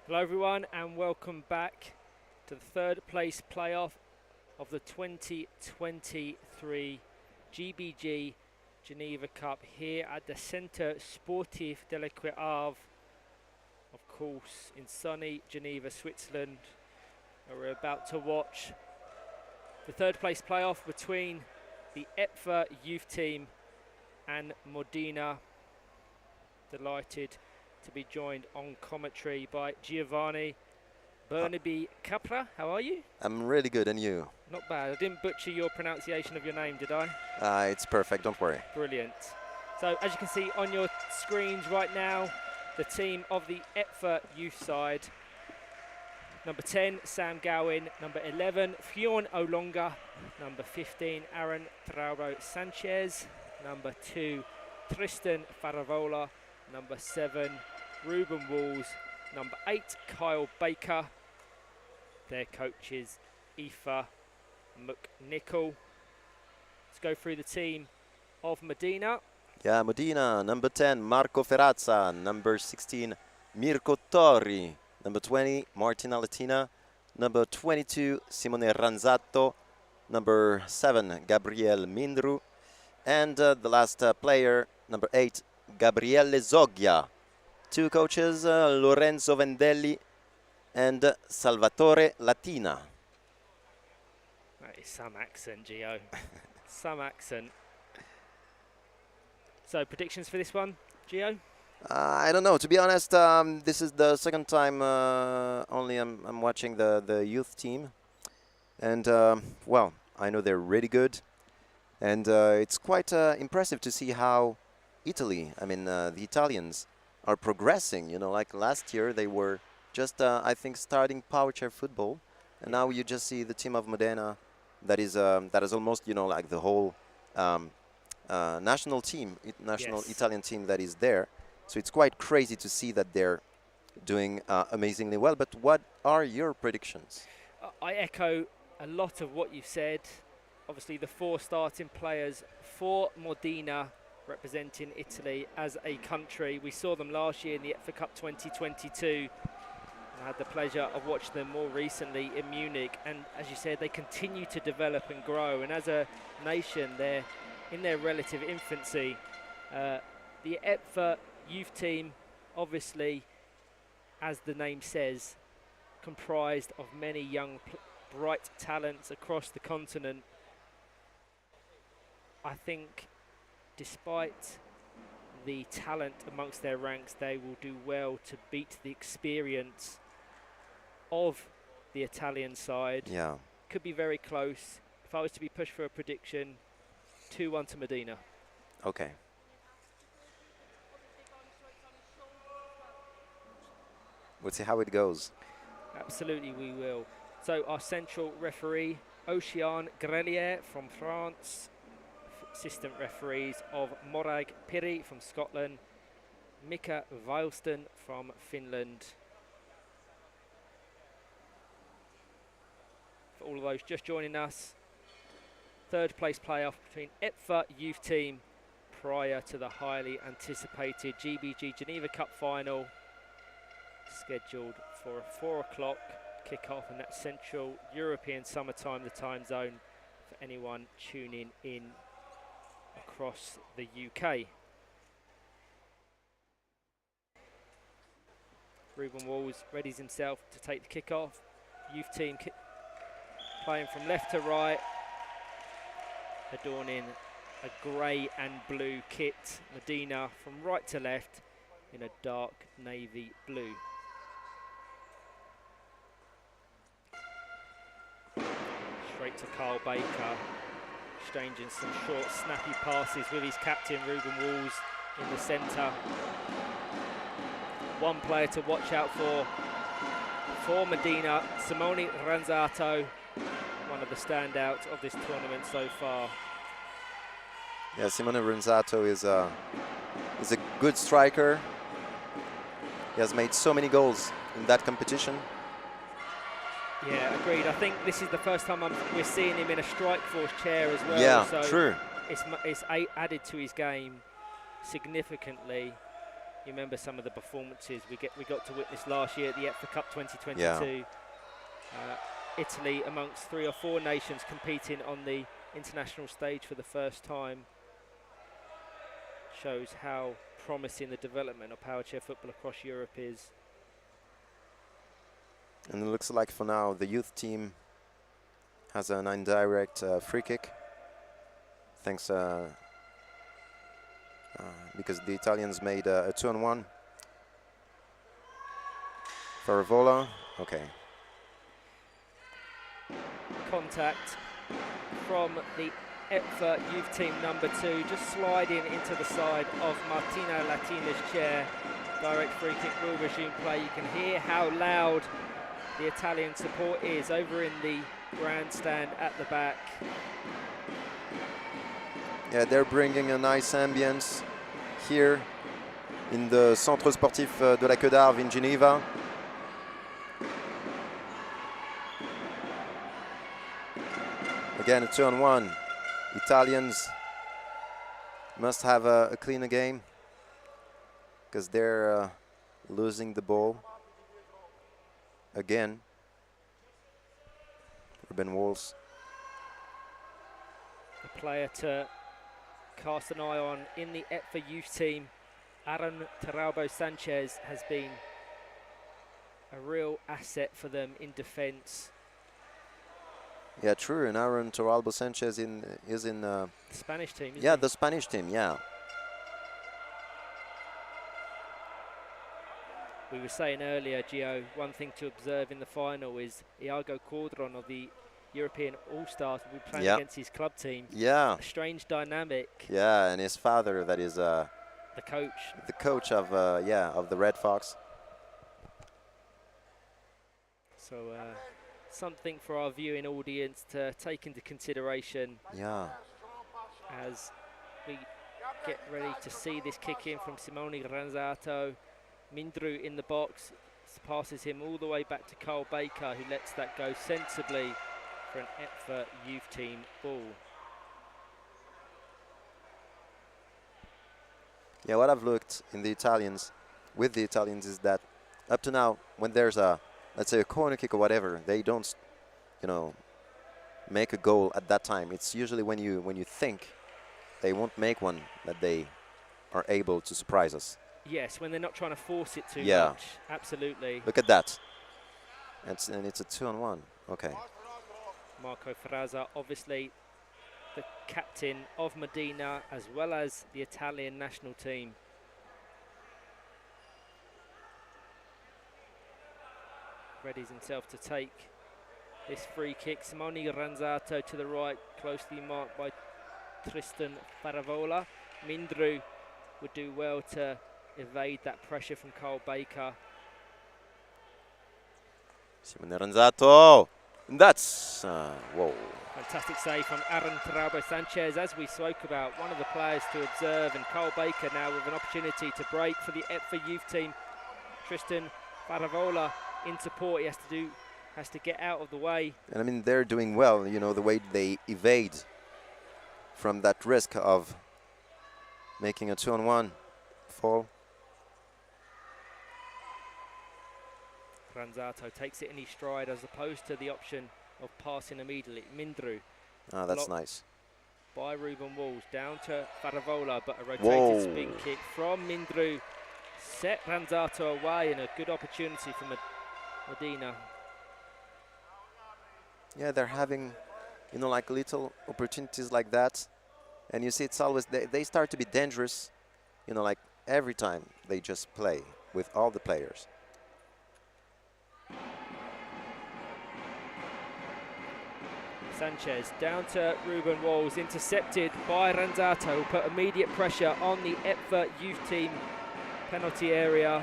Hello everyone and welcome back to the third place playoff of the 2023 GBG Geneva Cup here at the Centre Sportif de l'Equerave, of course in sunny Geneva, Switzerland. We're about to watch the third place playoff between the EPFA youth team and Modena. Delighted to be joined on commentary by Giovanni Burnaby Capra. How are you? I'm really good, and you? Not bad. I didn't butcher your pronunciation of your name, did I? It's perfect, don't worry. Brilliant. So as you can see on your screens right now, the team of the EPFA youth side. Number 10, Sam Gowen. Number 11, Fionn Olonga. Number 15, Aaron Trauro Sanchez. Number 2, Tristan Faravola. Number 7, Ruben Walls. Number 8, Kyle Baker. Their coaches, Aoife McNichol. Let's go through the team of Modena. Yeah, Modena, number 10, Marco Ferrazza. Number 16, Mirko Torri. Number 20, Martina Latina. Number 22, Simone Ranzatto. Number 7, Gabriele Mindru. And the last player, number 8, Gabriele Zoggia. Two coaches, Lorenzo Vendelli and Salvatore Latina. That is some accent, Gio. Some accent. So predictions for this one, Gio? I don't know. To be honest, this is the second time only I'm watching the youth team. And, well, I know they're really good. And it's quite impressive to see how Italy, the Italians, are progressing. You know, like last year they were just, I think, starting power chair football. And now you just see the team of Modena that is almost, you know, like the whole national team, national Italian team that is there. So it's quite crazy to see that they're doing amazingly well. But what are your predictions? I echo a lot of what you've said. Obviously, the 4 starting players for Modena representing Italy as a country. We saw them last year in the EPFA Cup 2022. I had the pleasure of watching them more recently in Munich. And as you said, they continue to develop and grow. And as a nation, they're in their relative infancy. The EPFA youth team, obviously, as the name says, comprised of many young, bright talents across the continent. I think despite the talent amongst their ranks, they will do well to beat the experience of the Italian side. Yeah. Could be very close. If I was to be pushed for a prediction, 2-1 to Modena. Okay. We'll see how it goes. Absolutely, we will. So our central referee, Ocean Grelier from France. Assistant referees of Morag Piri from Scotland, Mika Weilston from Finland. For all of those just joining us, third place playoff between EPFA youth team prior to the highly anticipated GBG Geneva Cup final, scheduled for a 4 o'clock kickoff, and that's Central European summertime, the time zone for anyone tuning in across the UK. Ruben Walls readies himself to take the kick-off. Youth team playing from left to right, adorning a grey and blue kit. Modena from right to left in a dark navy blue. Straight to Carl Baker, exchanging some short, snappy passes with his captain, Ruben Walls, in the centre. One player to watch out for Modena, Simone Ranzatto, one of the standouts of this tournament so far. Yeah, Simone Ranzatto is a good striker. He has made so many goals in that competition. Yeah, agreed. I think this is the first time we're seeing him in a strike force chair as well. Yeah, so true. It's added to his game significantly. You remember some of the performances we got to witness last year at the EFA Cup 2022. Yeah. Italy amongst 3 or 4 nations competing on the international stage for the first time shows how promising the development of power chair football across Europe is. And it looks like for now the youth team has an indirect free kick, thanks because the Italians made a 2-on-1. Farivola, okay. Contact from the EFA youth team number 2, just sliding into the side of Martino Latina's chair. Direct free kick will resume play. You can hear how loud the Italian support is over in the grandstand at the back. Yeah, they're bringing a nice ambience here in the Centre Sportif de la Queue d'Arve in Geneva. Again, a 2-on-1. Italians must have a cleaner game because they're losing the ball again. Ruben Walls. A player to cast an eye on in the EFA youth team, Aaron Taralbo Sanchez, has been a real asset for them in defence. Yeah, true. And Aaron Taralbo Sanchez is in The Spanish team, isn't yeah, he? the Spanish team, yeah. We were saying earlier, Gio, one thing to observe in the final is Iago Cordron of the European All-Stars will be playing against his club team. Yeah. A strange dynamic. Yeah, and his father, that is the coach. The coach of of the Red Fox. So something for our viewing audience to take into consideration. Yeah. As we get ready to see this kick in from Simone Ranzato. Mindru in the box, passes him all the way back to Carl Baker, who lets that go sensibly for an EFA youth team ball. Yeah, what I've looked in the Italians, with the Italians, is that up to now, when there's a, let's say, a corner kick or whatever, they don't, you know, make a goal at that time. It's usually when you think they won't make one that they are able to surprise us. Yes, when they're not trying to force it too Yeah. much. Absolutely. Look at that. And it's a 2-on-1. Okay. Marco Ferrazza, obviously the captain of Modena, as well as the Italian national team. Readies himself to take this free kick. Simone Ranzato to the right, closely marked by Tristan Faravola. Mindru would do well to evade that pressure from Carl Baker. Simone Ranzato. That's, whoa. Fantastic save from Aaron Taralbo Sanchez, as we spoke about, one of the players to observe, and Carl Baker now with an opportunity to break for the EFA youth team. Tristan Faravola in support, he has to get out of the way. And I mean, they're doing well, you know, the way they evade from that risk of making a 2-on-1 fall. Ranzato takes it in his stride as opposed to the option of passing immediately. Mindru. Ah, that's nice. By Ruben Walls, down to Faravola, but a rotated Whoa. spin kick from Mindru. Set Ranzato away, and a good opportunity for Modena. Yeah, they're having, you know, like little opportunities like that. And you see it's always, they start to be dangerous, you know, like every time they just play with all the players. Sanchez down to Ruben Walls, intercepted by Ranzato, put immediate pressure on the EFA youth team penalty area.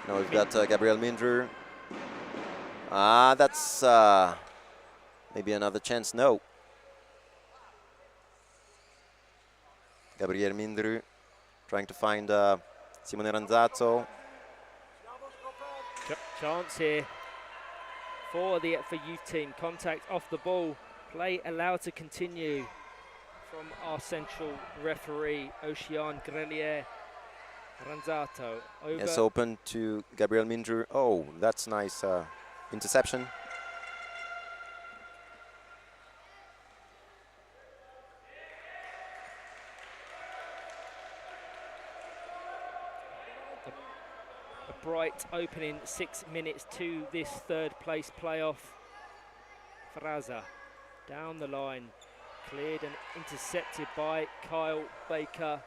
Now we've got Gabriel Mindru. Ah, that's maybe another chance. No. Gabriel Mindru trying to find Simone Ranzato. Chance here for the youth team. Contact off the ball. Play allowed to continue from our central referee, Ocean Grelier. Ranzato over. Yes, open to Gabriel Mindru. Oh, that's nice interception. A bright opening 6 minutes to this third place playoff. Fraza down the line, cleared and intercepted by Kyle Baker.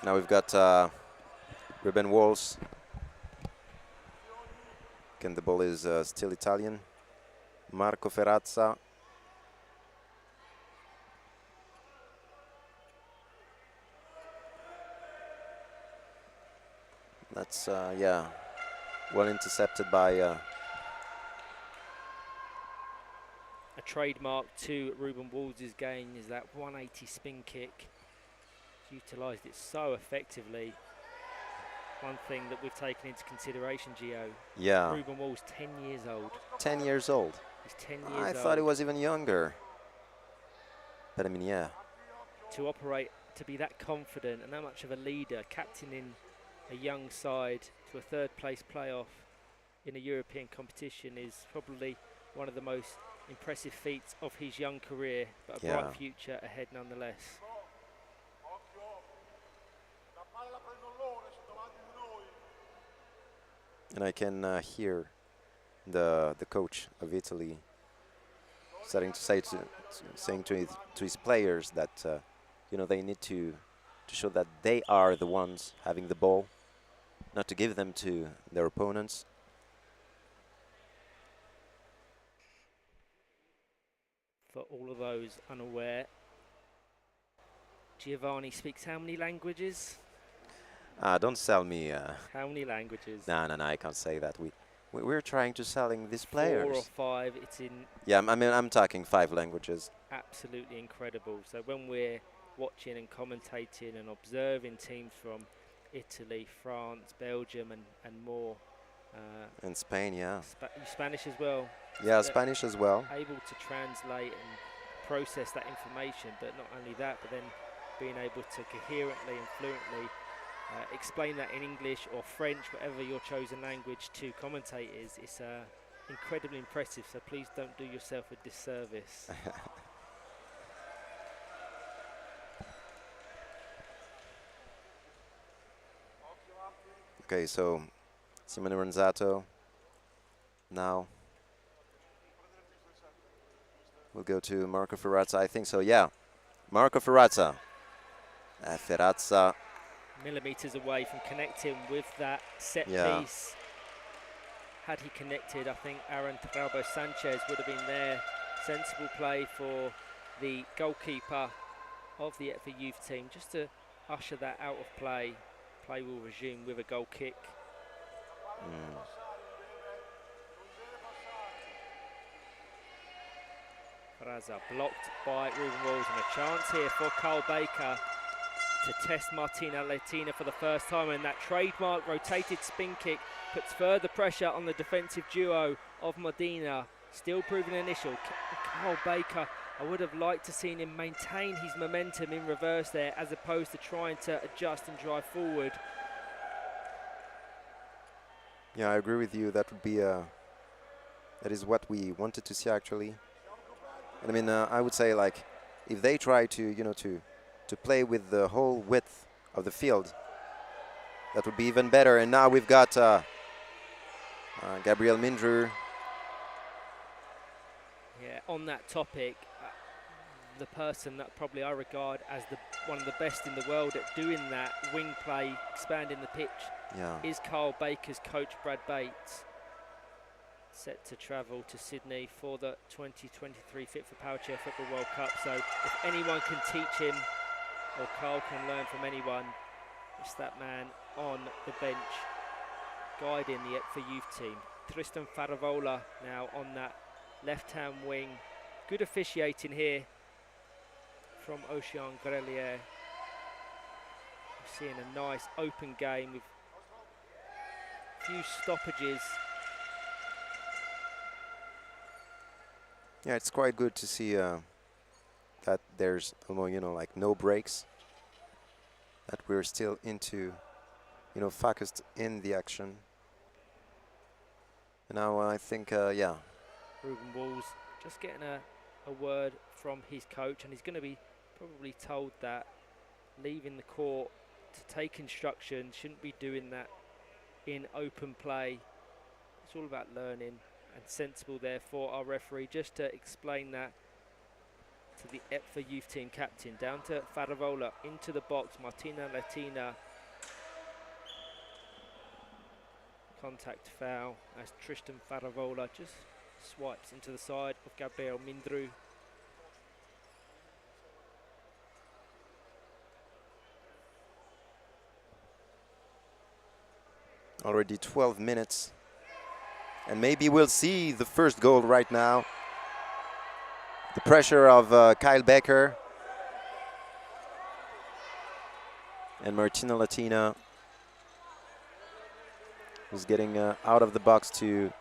Now we've got Ruben Walls. Again, the ball is still Italian. Marco Ferrazza. That's, yeah, well intercepted by... A trademark to Ruben Walls' game is that 180 spin kick. He's utilised it so effectively. One thing that we've taken into consideration, Gio. Yeah. Ruben Walls, 10 years old. 10 years old. He's 10 years old. I thought he was even younger. But I mean, yeah. To operate, to be that confident and that much of a leader, captaining a young side to a third place playoff in a European competition is probably one of the most impressive feats of his young career, but a bright future ahead nonetheless. And I can hear the coach of Italy starting to say saying to his players that you know, they need to show that they are the ones having the ball, not to give them to their opponents. For all of those unaware, Giovanni speaks how many languages? Don't sell me. How many languages? No, I can't say that. We're trying to selling these players. 4 or 5. It's in. Yeah, I mean, I'm talking 5 languages. Absolutely incredible. So when we're watching and commentating and observing teams from Italy, France, Belgium, and more. And Spain, yeah. Spanish as well. Yeah, So Spanish as well. able to translate and process that information, but not only that, but then being able to coherently and fluently explain that in English or French, whatever your chosen language, to commentators. It's incredibly impressive, so please don't do yourself a disservice. Okay, so Simone Ranzato now. We'll go to Marco Ferrazza, I think so, yeah. Marco Ferrazza. Ferrazza. Millimetres away from connecting with that set piece. Had he connected, I think Aaron Traube Sanchez would have been there. Sensible play for the goalkeeper of the youth team, just to usher that out of play. Play will resume with a goal kick. Ferrazza blocked by Ruben Walls, and a chance here for Carl Baker to test Martina Latina for the first time, and that trademark rotated spin kick puts further pressure on the defensive duo of Modena. Still proving initial. Carl Baker, I would have liked to seen him maintain his momentum in reverse there, as opposed to trying to adjust and drive forward. Yeah, I agree with you. That would be that is what we wanted to see, actually. And I mean, I would say, like, if they try to, you know, to play with the whole width of the field, that would be even better. And now we've got Gabriel Mindru. Yeah, on that topic, the person that probably I regard as one of the best in the world at doing that wing play, expanding the pitch, is Carl Baker's coach, Brad Bates. Set to travel to Sydney for the 2023 Fit for Power Chair Football World Cup. So if anyone can teach him, or Carl can learn from anyone, it's that man on the bench. guiding the EPFA youth team. Tristan Faravola now on that left-hand wing. Good officiating here from Ocean Grelier. We're seeing a nice open game with a few stoppages. Yeah, it's quite good to see that there's, like no breaks. That we're still into, focused in the action. And now I think, yeah. Ruben Walls just getting a word from his coach, and he's going to be probably told that leaving the court to take instruction, shouldn't be doing that in open play. It's all about learning, and sensible there for our referee just to explain that to the EPFA youth team captain. Down to Faravola, into the box, Martina Latina. Contact foul as Tristan Faravola just swipes into the side of Gabriel Mindru. Already 12 minutes. And maybe we'll see the first goal right now. The pressure of Kyle Becker. And Martina Latina, who's getting out of the box to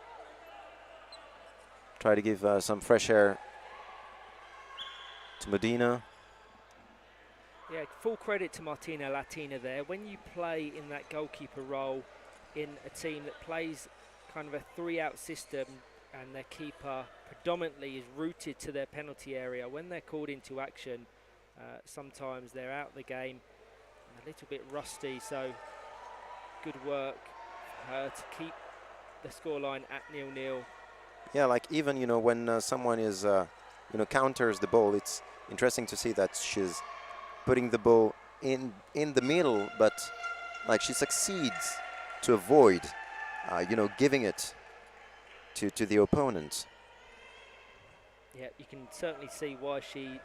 try to give some fresh air to Medina. Yeah, full credit to Martina Latina there. When you play in that goalkeeper role in a team that plays kind of a 3-out system and their keeper predominantly is rooted to their penalty area, when they're called into action, sometimes they're out the game and a little bit rusty, so good work for her to keep the scoreline at 0-0. Yeah, like even, when someone is, counters the ball, it's interesting to see that she's putting the ball in the middle, but like she succeeds to avoid, giving it to the opponent. Yeah, you can certainly see why she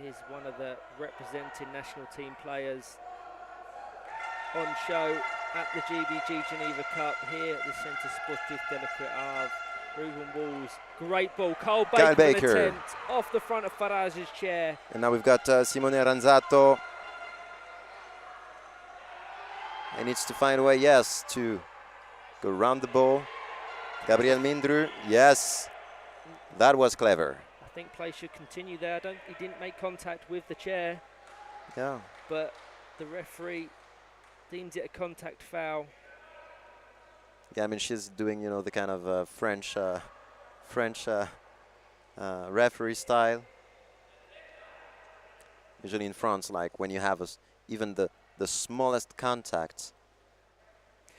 is one of the representing national team players on show at the GBG Geneva Cup here at the Centre Sportif de la Creave. Ruben Walls, great ball. Kyle Baker. Attempt off the front of Farage's chair. And now we've got Simone Ranzato. He needs to find a way, yes, to go round the ball. Gabriel Mindru, yes, that was clever. I think play should continue there. He didn't make contact with the chair. Yeah. But the referee deems it a contact foul. Yeah, I mean, she's doing, the kind of French referee style. Usually in France, like when you have even the smallest contact,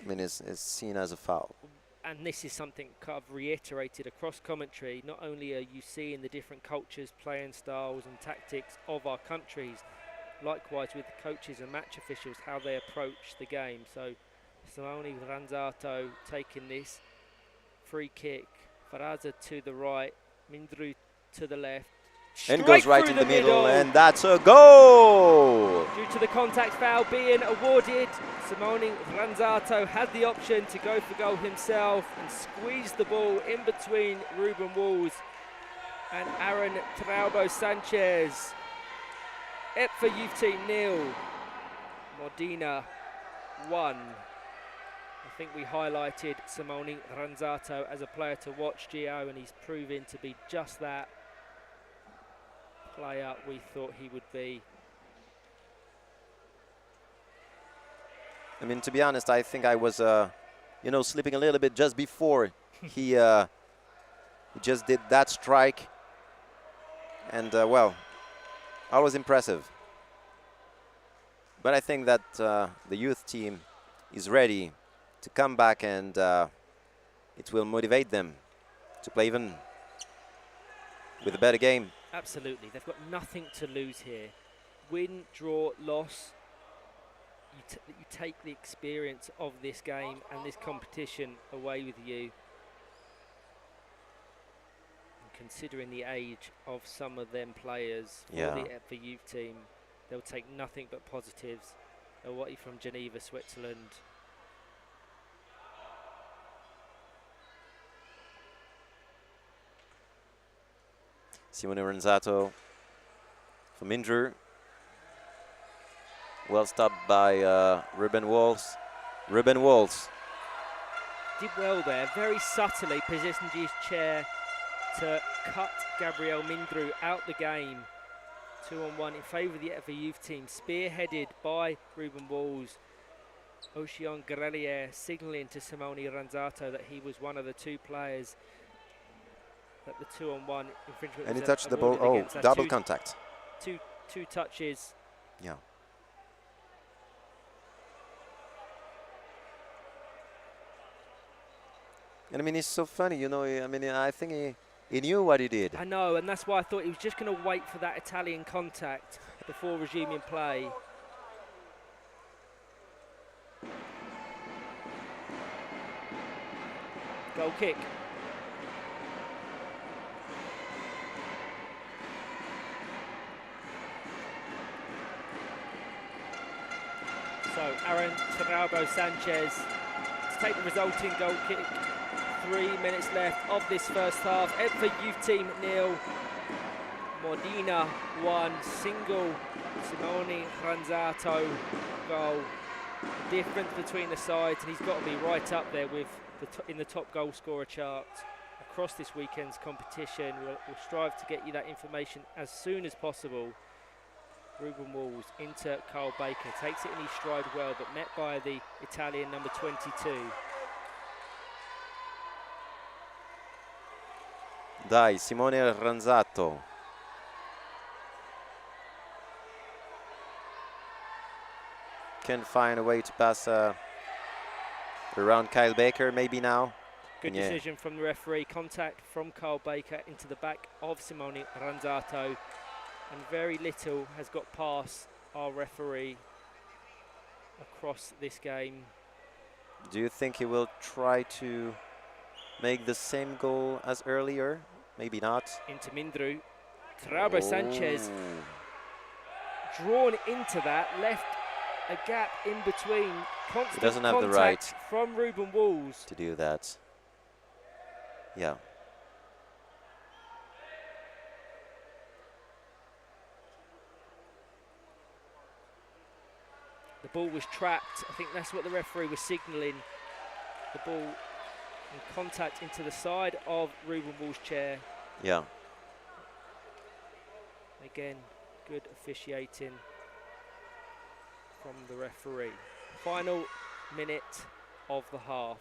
I mean, is seen as a foul. And this is something kind of reiterated across commentary. Not only are you seeing the different cultures, playing styles and tactics of our countries, likewise with the coaches and match officials, how they approach the game. So Simone Ranzato taking this free kick. Faraza to the right, Mindru to the left. And goes right in the middle, and that's a goal! Due to the contact foul being awarded, Simone Ranzato had the option to go for goal himself and squeeze the ball in between Ruben Walls and Aaron Traubo Sanchez. EPFA Youth Team 0, Modena 1. I think we highlighted Simone Ranzato as a player to watch, Gio, and he's proven to be just that player we thought he would be. I mean, to be honest, I think I was, sleeping a little bit just before he just did that strike. And, well, always impressive. But I think that the youth team is ready to come back, and it will motivate them to play even with a better game. Absolutely. They've got nothing to lose here. Win, draw, loss. You take the experience of this game and this competition away with you. And considering the age of some of them players for the EPFA youth team, they'll take nothing but positives. Away from Geneva, Switzerland. Simone Ranzato from injury. Well stopped by Ruben Walls. Ruben Walls did well there, very subtly positioned his chair to cut Gabriel Mindru out the game. 2-on-1 in favour of the Etva youth team, spearheaded by Ruben Walls. Ocean Grelier signalling to Simone Ranzato that he was one of the two players that the 2-on-1 infringement and he was touched the ball. awarded Oh, against. double contact. Two touches. Yeah. And I mean, it's so funny, you know. I mean, I think he knew what he did. I know, and that's why I thought he was just going to wait for that Italian contact before resuming play. Goal kick. So Aaron Tarabo Sanchez to take the resulting goal kick. 3 minutes left of this first half. Etva youth team 0, Modena 1, single Simone Ranzato goal. The difference between the sides, and he's got to be right up there with in the top goal scorer chart across this weekend's competition. We'll strive to get you that information as soon as possible. Ruben Walls into Carl Baker, takes it in his stride well, but met by the Italian number 22. Dai, Simone Ranzato. Can find a way to pass around Kyle Baker, maybe now. Good decision from the referee. Contact from Carl Baker into the back of Simone Ranzato. And very little has got past our referee across this game. Do you think he will try to make the same goal as earlier? Maybe not. Into Mindru. Tarabo Sanchez drawn into that, left a gap in between. Constant he doesn't have the right from Ruben Walls to do that. Yeah. The ball was trapped. I think that's what the referee was signalling. The ball in contact into the side of Ruben Wall's chair. Yeah. Again, good officiating from the referee. Final minute of the half.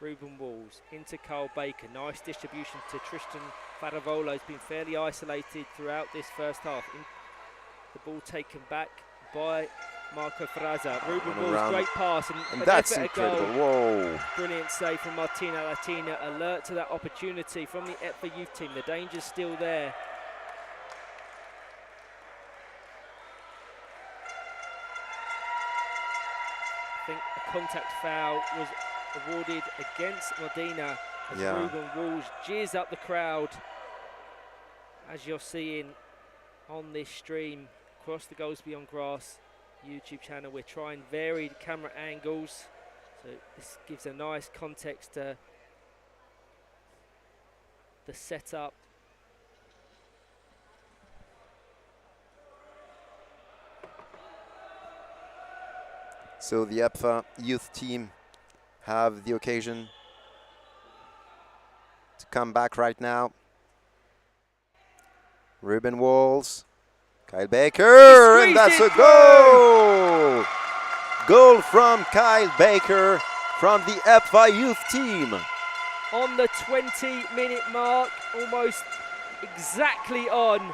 Ruben Walls into Carl Baker. Nice distribution to Tristan Faravolo. Has been fairly isolated throughout this first half. The ball taken back by Marco Fraza. Ruben Walls, great pass. And that's incredible. Whoa. Brilliant save from Martina Latina. Alert to that opportunity from the Etva youth team. The danger's still there. I think a contact foul was awarded against Modena as Ruben Walls jeers up the crowd, as you're seeing on this stream across the Goals Beyond Grass YouTube channel. We're trying varied camera angles, so this gives a nice context to the setup. So the Etva youth team have the occasion to come back right now. Ruben Walls, Kyle Baker, and that's a goal! Goal from Kyle Baker from the Etva youth team. On the 20-minute mark, almost exactly on,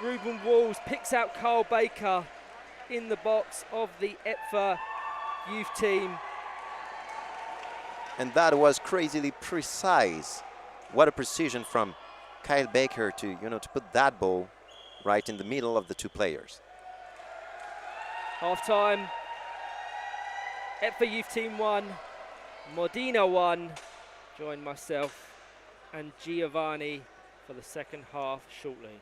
Ruben Walls picks out Carl Baker in the box of the Etva youth team. And that was crazily precise. What a precision from Kyle Baker to, to put that ball right in the middle of the two players. Half time. Etva youth team 1, Modena 1. Join myself and Giovanni for the second half shortly.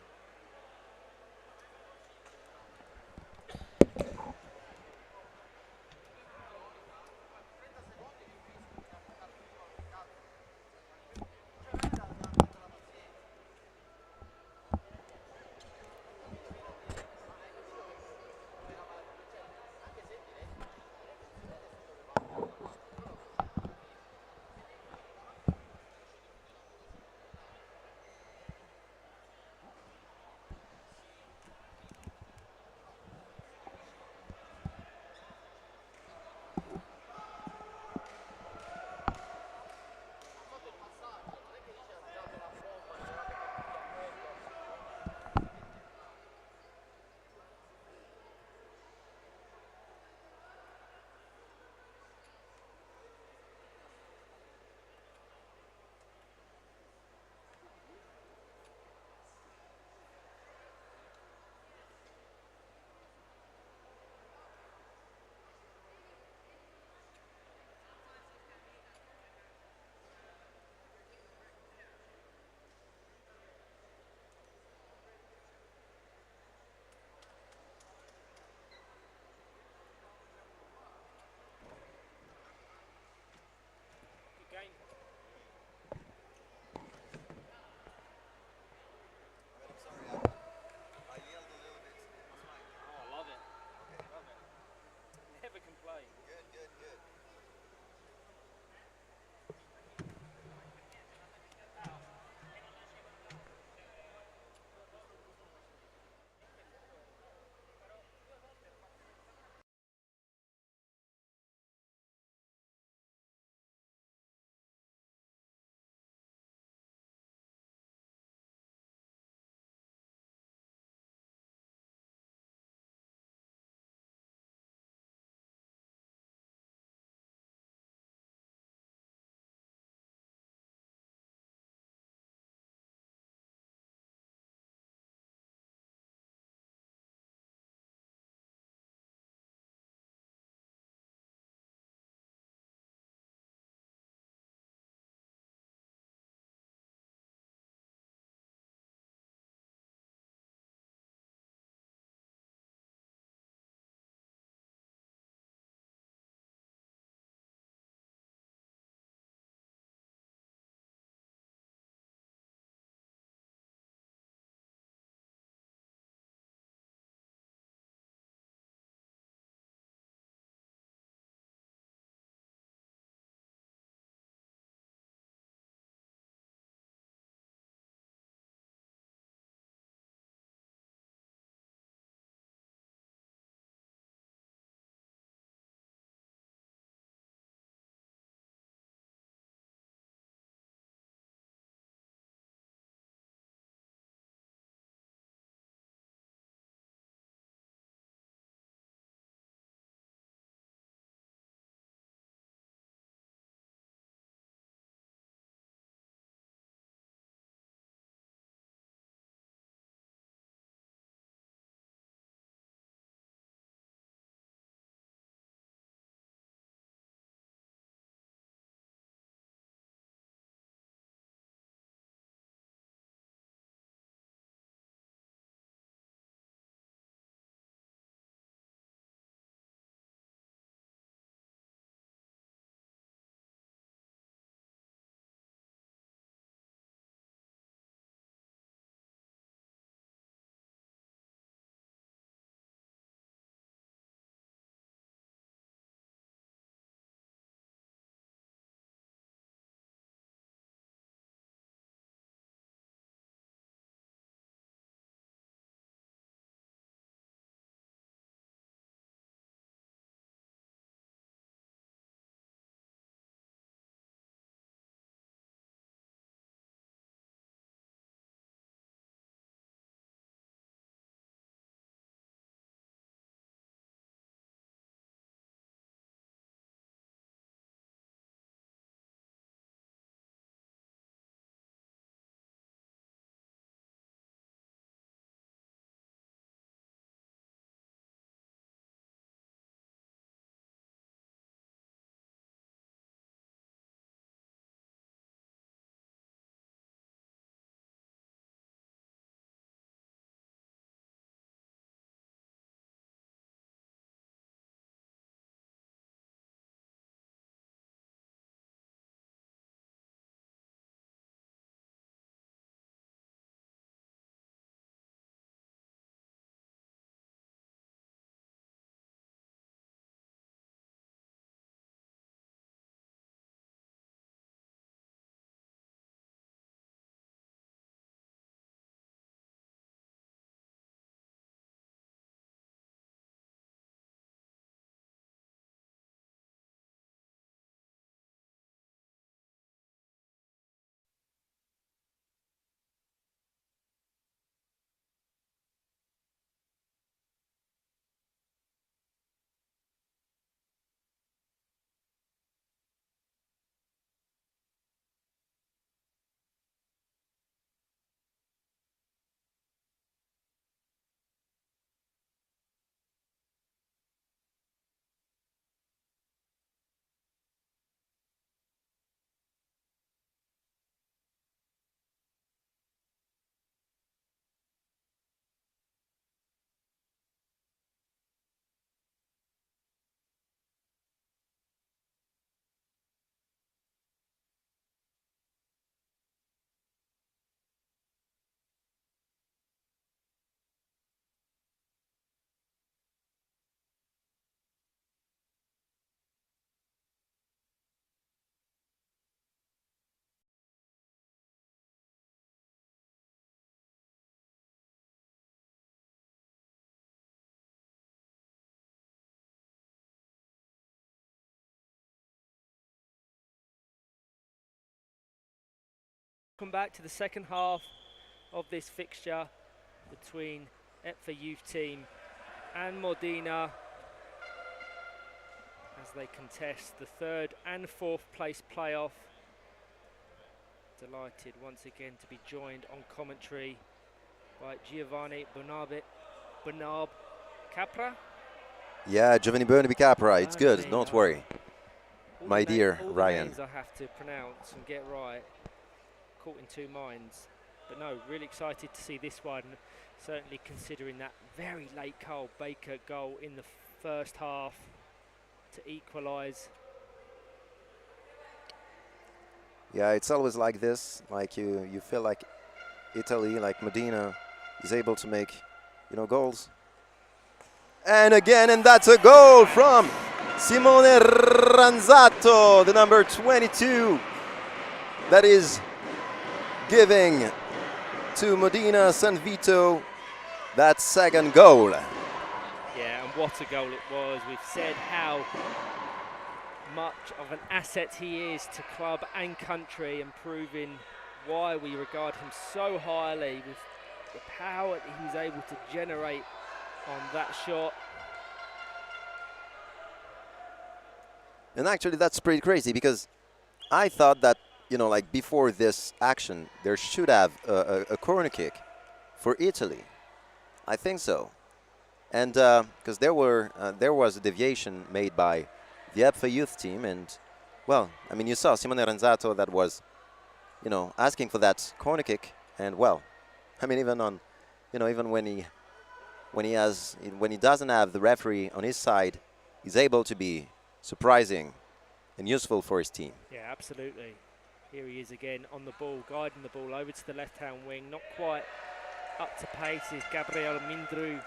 Welcome back to the second half of this fixture between EPFA Youth Team and Modena as they contest the third and fourth place playoff. Delighted once again to be joined on commentary by Giovanni Bernab Capra. Yeah, Giovanni Bernabé Capra, it's good, don't worry. My dear all Ryan. the names I have to pronounce and get right. Caught in two minds. But no, really excited to see this one. Certainly considering that very late Carl Baker goal in the first half to equalise. Yeah, it's always like this. Like you feel like Italy, like Modena, is able to make, goals. And again, and that's a goal from Simone Ranzato, the number 22. That is giving to Modena San Vito that second goal. Yeah, and what a goal it was. We've said how much of an asset he is to club and country, and proving why we regard him so highly with the power that he was able to generate on that shot. And actually that's pretty crazy, because I thought that, like before this action, there should have a corner kick for Italy. I think so. And because there was a deviation made by the EPFA youth team, and well, I mean, you saw Simone Ranzato that was, asking for that corner kick, and well, I mean, even on, even when he doesn't have the referee on his side, he's able to be surprising and useful for his team. Yeah, absolutely. Here he is again on the ball, guiding the ball over to the left-hand wing. Not quite up to pace is Gabriel Mindru.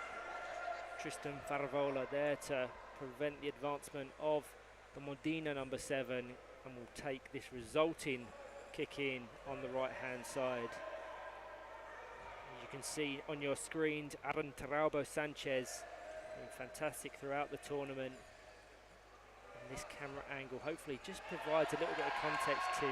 Tristan Faravola there to prevent the advancement of the Modena number 7, and will take this resulting kick in on the right-hand side. As you can see on your screens, Aaron Taraubo Sanchez, been fantastic throughout the tournament. And this camera angle hopefully just provides a little bit of context to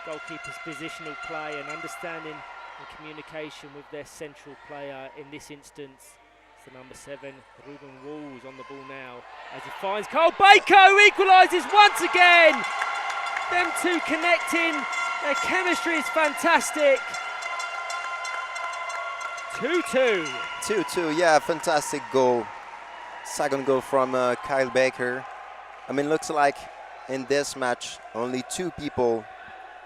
goalkeepers' positional play and understanding and communication with their central player. In this instance, it's the number 7, Ruben Walls, on the ball now as he finds Carl Baker, who equalises once again. Them two connecting, their chemistry is fantastic. 2-2. 2-2, yeah, fantastic goal. Second goal from Kyle Baker. I mean, looks like in this match only 2 people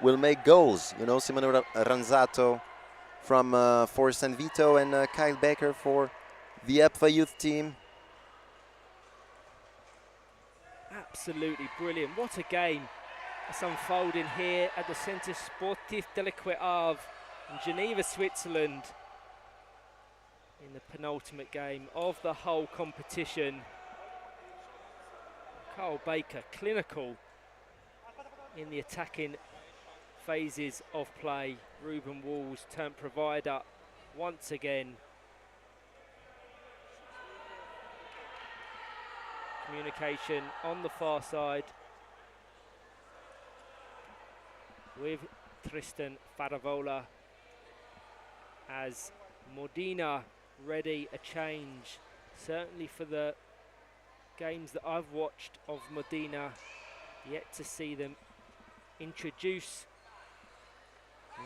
will make goals. Simone Ranzato from for San Vito, and Kyle Baker for the EPFA youth team. Absolutely brilliant. What a game that's unfolding here at the Centre Sportif Delequet Havre in Geneva, Switzerland, in the penultimate game of the whole competition. Carl Baker, clinical in the attacking phases of play. Ruben Walls turned provider once again. Communication on the far side with Tristan Faravola as Modena ready a change. Certainly for the games that I've watched of Modena, yet to see them introduce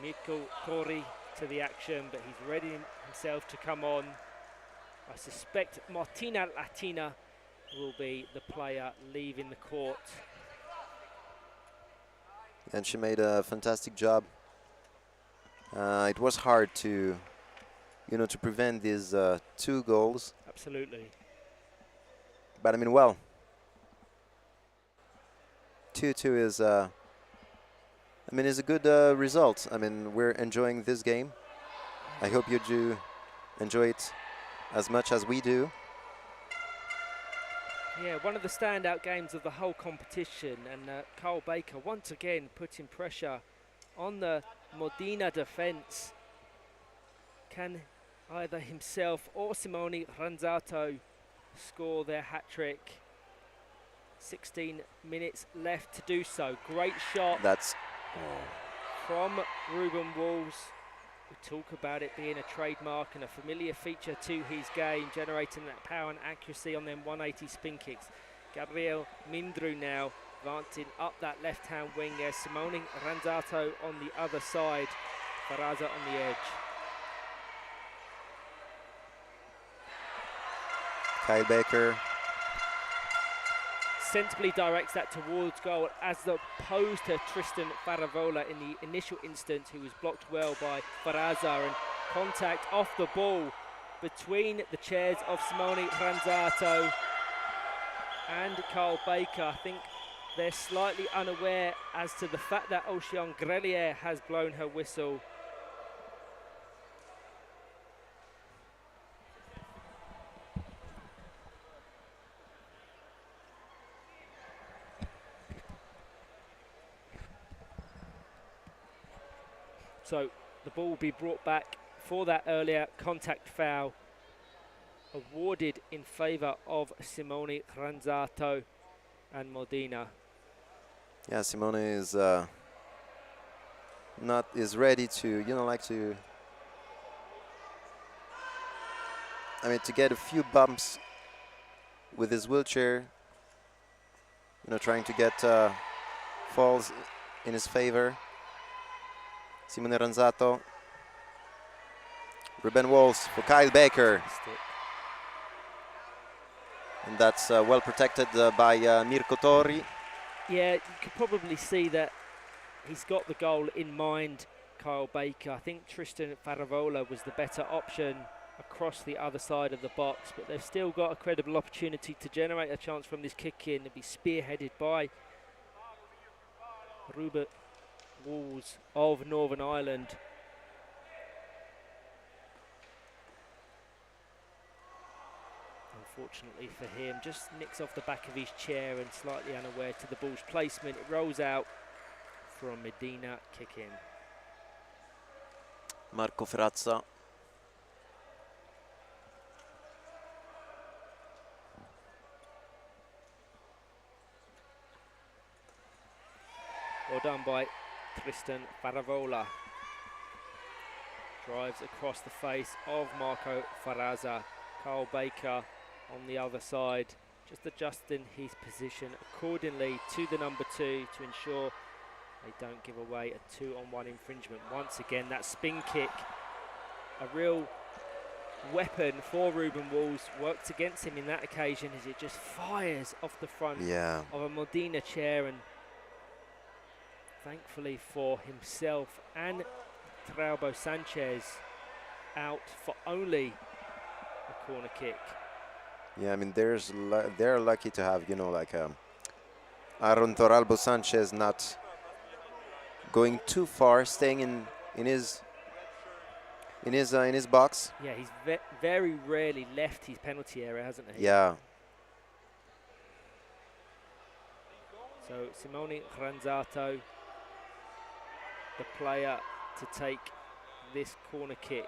Mikko Tori to the action, but he's ready himself to come on. I suspect Martina Latina will be the player leaving the court. And she made a fantastic job. It was hard to, to prevent these 2 goals. Absolutely. But I mean, well, 2-2 is, is a good result. I mean, we're enjoying this game. I hope you do enjoy it as much as we do. Yeah, one of the standout games of the whole competition, and Carl Baker once again putting pressure on the Modena defence. Can either himself or Simone Ranzato score their hat-trick? 16 minutes left to do so. Great shot. That's from Ruben Walls. We talk about it being a trademark and a familiar feature to his game, generating that power and accuracy on them 180 spin kicks. Gabriel Mindru now advancing up that left-hand wing there. Simone Ranzato on the other side. Faraza on the edge. Kyle Baker. Sensibly directs that towards goal as opposed to Tristan Faravola in the initial instance, who was blocked well by Faraza, and contact off the ball between the chairs of Simone Ranzato and Carl Baker. I think they're slightly unaware as to the fact that Ocean Grelier has blown her whistle. So the ball will be brought back for that earlier contact foul, awarded in favour of Simone Ranzato and Modena. Yeah, Simone is ready to, to get a few bumps with his wheelchair, trying to get falls in his favor. Simone Ranzato. Ruben Walls for Kyle Baker. Fantastic. And that's well protected by Mirko Torri. Yeah, you could probably see that he's got the goal in mind, Kyle Baker. I think Tristan Faravola was the better option across the other side of the box, but they've still got a credible opportunity to generate a chance from this kick-in and be spearheaded by Ruben Walls of Northern Ireland. Unfortunately for him, just nicks off the back of his chair and slightly unaware to the ball's placement. It rolls out from Medina, kick in. Marco Frazza. Well done by Tristan Faravola. Drives across the face of Marco Faraza. Carl Baker on the other side, just adjusting his position accordingly to the number 2 to ensure they don't give away a 2-on-1 infringement. Once again, that spin kick, a real weapon for Ruben Walls, worked against him in that occasion as it just fires off the front of a Modena chair, and thankfully for himself and Traubo Sanchez, out for only a corner kick. Yeah, they're lucky to have, Aaron Toralbo Sanchez not going too far, staying in his box. Yeah, he's very rarely left his penalty area, hasn't he? Yeah. So Simone Ranzato, the player to take this corner kick.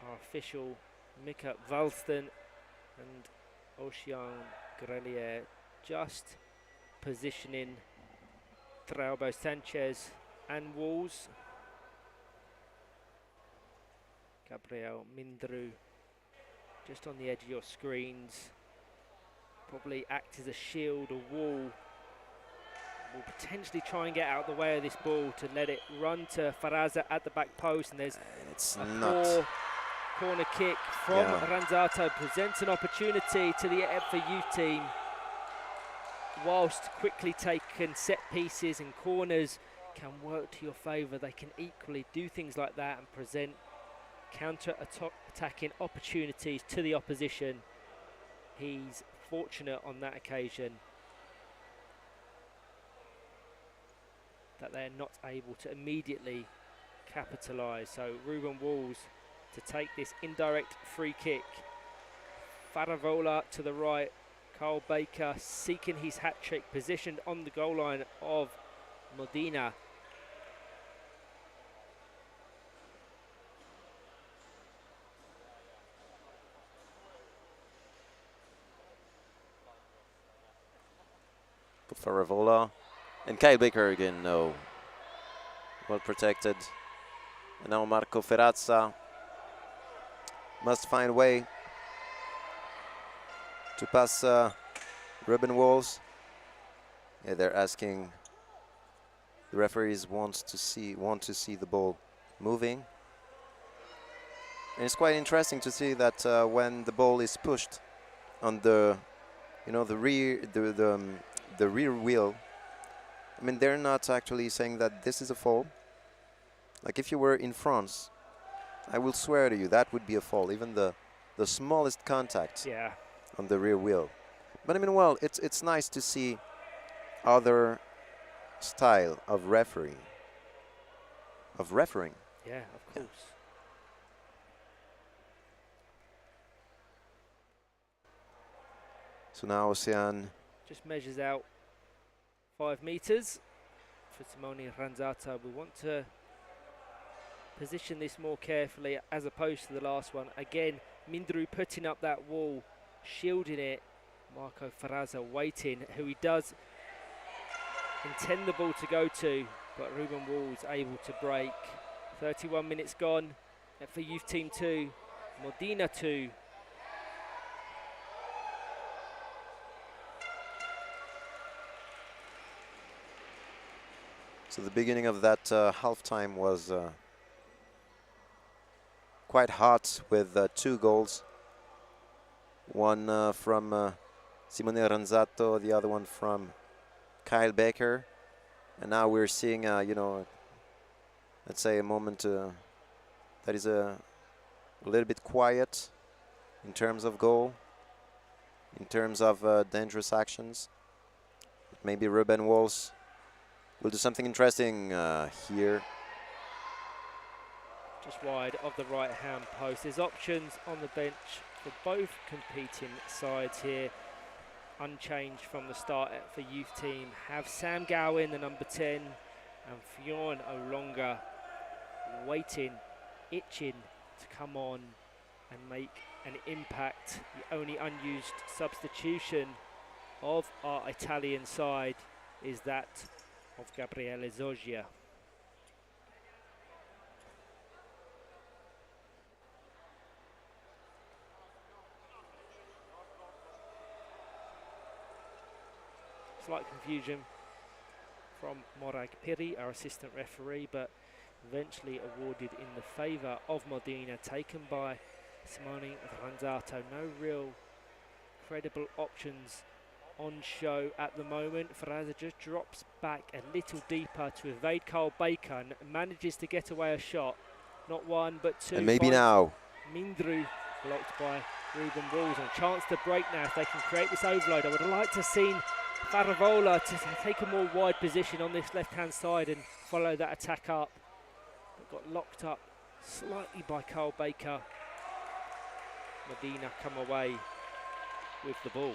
Our official Mika Valston and Ocean Grelier just positioning Traubo Sanchez and Walls. Gabriel Mindru just on the edge of your screens. Probably act as a shield, a wall. Will potentially try and get out of the way of this ball to let it run to Faraza at the back post, and there's poor corner kick from Ranzato. Presents an opportunity to the FAU team, whilst quickly taken set pieces and corners can work to your favour. They can equally do things like that and present counter-attacking opportunities to the opposition. He's fortunate on that occasion that they're not able to immediately capitalise. So Ruben Walls to take this indirect free kick. Faravola to the right. Carl Baker seeking his hat-trick, positioned on the goal line of Modena. Faravola And Kyle Baker again, no. Well protected. And now Marco Ferrazza must find a way to pass Ruben Walls. Yeah, they're asking. The referees want to see the ball moving. And it's quite interesting to see that when the ball is pushed on the, the rear wheel. I mean, they're not actually saying that this is a foul. Like if you were in France, I will swear to you that would be a foul, even the smallest contact on the rear wheel. But I mean, well, it's nice to see other style of refereeing. Yeah, of course. So now Ocean just measures out 5 meters for Simone Ranzato. We want to position this more carefully as opposed to the last one. Again, Mindru putting up that wall, shielding it. Marco Ferrazza waiting, who he does intend the ball to go to, but Ruben Walls able to break. 31 minutes gone for Youth Team 2, Modena 2. So the beginning of that halftime was quite hot with 2 goals. One from Simone Ranzato, the other one from Kyle Baker. And now we're seeing, let's say a moment that is a little bit quiet in terms of goal, in terms of dangerous actions. But maybe Ruben Walls will do something interesting here. Just wide of the right-hand post. There's options on the bench for both competing sides here. Unchanged from the start for Youth Team. Have Sam Gowen, the number 10, and Fionn Olonga waiting, itching to come on and make an impact. The only unused substitution of our Italian side is that of Gabriele Zoggia. Slight confusion from Morag Piri, our assistant referee, but eventually awarded in the favour of Modena, taken by Simone Ranzato. No real credible options on show at the moment. Ferrazza just drops back a little deeper to evade Carl Baker and manages to get away a shot. Not one, but 2. And maybe now. Mindru blocked by Ruben Walls. And a chance to break now if they can create this overload. I would have liked to have seen Faravola to take a more wide position on this left-hand side and follow that attack up. But got locked up slightly by Carl Baker. Modena come away with the ball.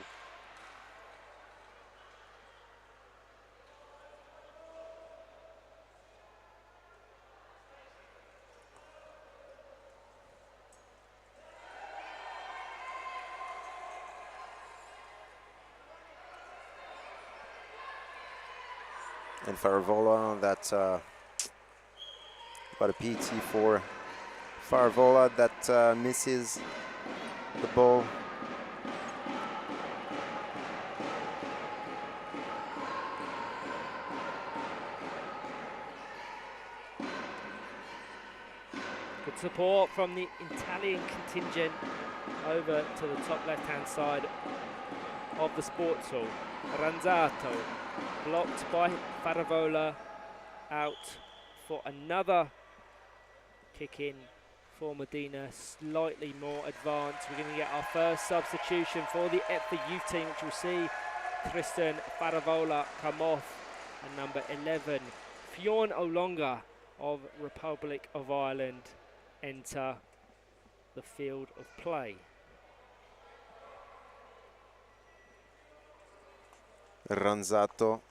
And Faravola, that's what a PT for Faravola that misses the ball. Good support from the Italian contingent over to the top left-hand side of the sports hall. Ranzato blocked by Faravola, out for another kick in for Modena, slightly more advanced. We're going to get our first substitution for the Youth Team, which will see Tristan Faravola come off, and number 11, Fionn Olonga of Republic of Ireland, enter the field of play. Ranzato.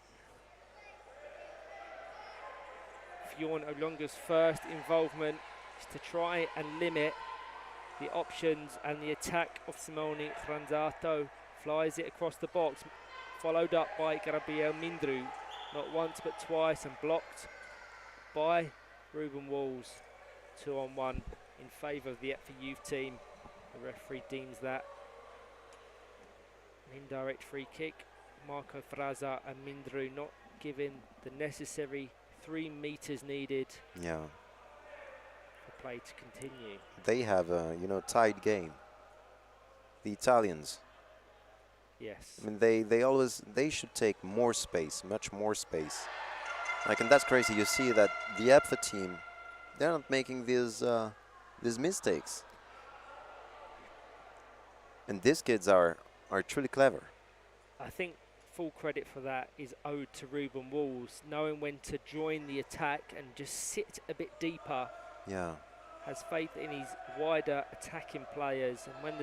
Fionn Olonga's first involvement is to try and limit the options and the attack of Simone Ranzato. Flies it across the box, followed up by Gabriele Mindru. not once but twice, and blocked by Ruben Walls. 2-on-1 in favour of the Epfa youth team. The referee deems that an indirect free kick. Marco Fraza and Mindru not given the necessary 3 metres needed for play to continue. They have a tied game. The Italians. Yes. I mean, they should take more space, much more space. Like, and that's crazy. You see that the Epfa team, they're not making these mistakes. And these kids are truly clever. I think full credit for that is owed to Ruben Walls, knowing when to join the attack and just sit a bit deeper. Yeah. Has faith in his wider attacking players, and when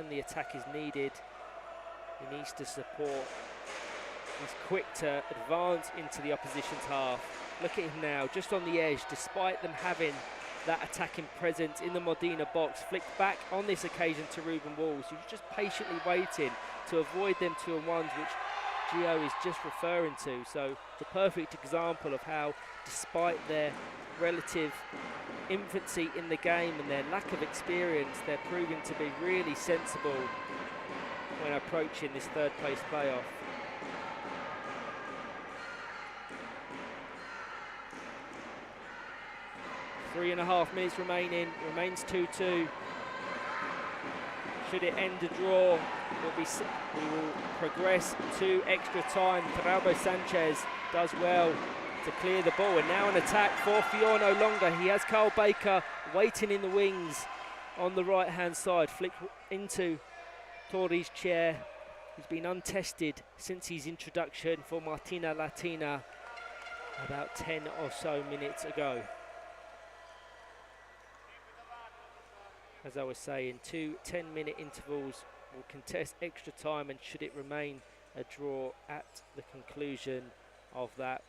the attack is needed, he needs to support. He's quick to advance into the opposition's half. Look at him now, just on the edge, despite them having that attacking presence in the Modena box. Flicked back on this occasion to Ruben Walls, who's just patiently waiting to avoid them 2-on-1s, which Gio is just referring to. So the perfect example of how, despite their relative infancy in the game and their lack of experience, they're proving to be really sensible when approaching this third place playoff. Three and a half minutes remaining. It remains 2-2. Should it end a draw, we will progress to extra time. Tarabo Sanchez does well to clear the ball, and now an attack for Fionn no longer. He has Carl Baker waiting in the wings on the right hand side. Flick into Tori's chair, who's been untested since his introduction for Martina Latina about 10 or so minutes ago. As I was saying, 2 10-minute intervals will contest extra time, and should it remain a draw at the conclusion of that,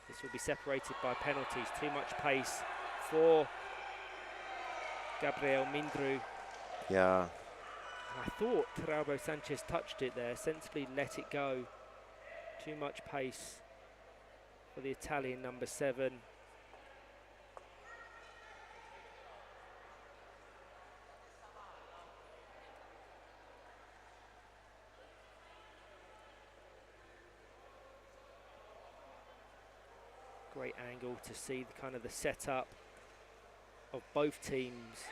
this will be separated by penalties. Too much pace for Gabriel Mindru. Yeah. I thought Tarabo Sanchez touched it there, sensibly let it go. Too much pace for the Italian number 7. Great angle to see the kind of the setup of both teams.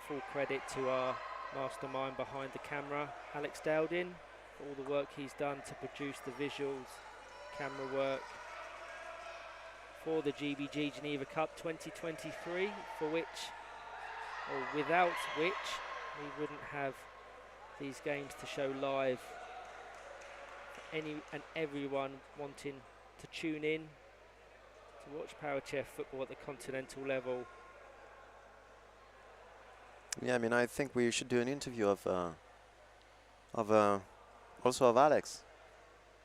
Full credit to our mastermind behind the camera, Alex Dowdin, for all the work he's done to produce the visuals, camera work for the GBG Geneva Cup 2023, for which, or without which, we wouldn't have these games to show live for any and everyone wanting to tune in to watch Parachair football at the continental level. Yeah, I mean, I think we should do an interview of also of Alex.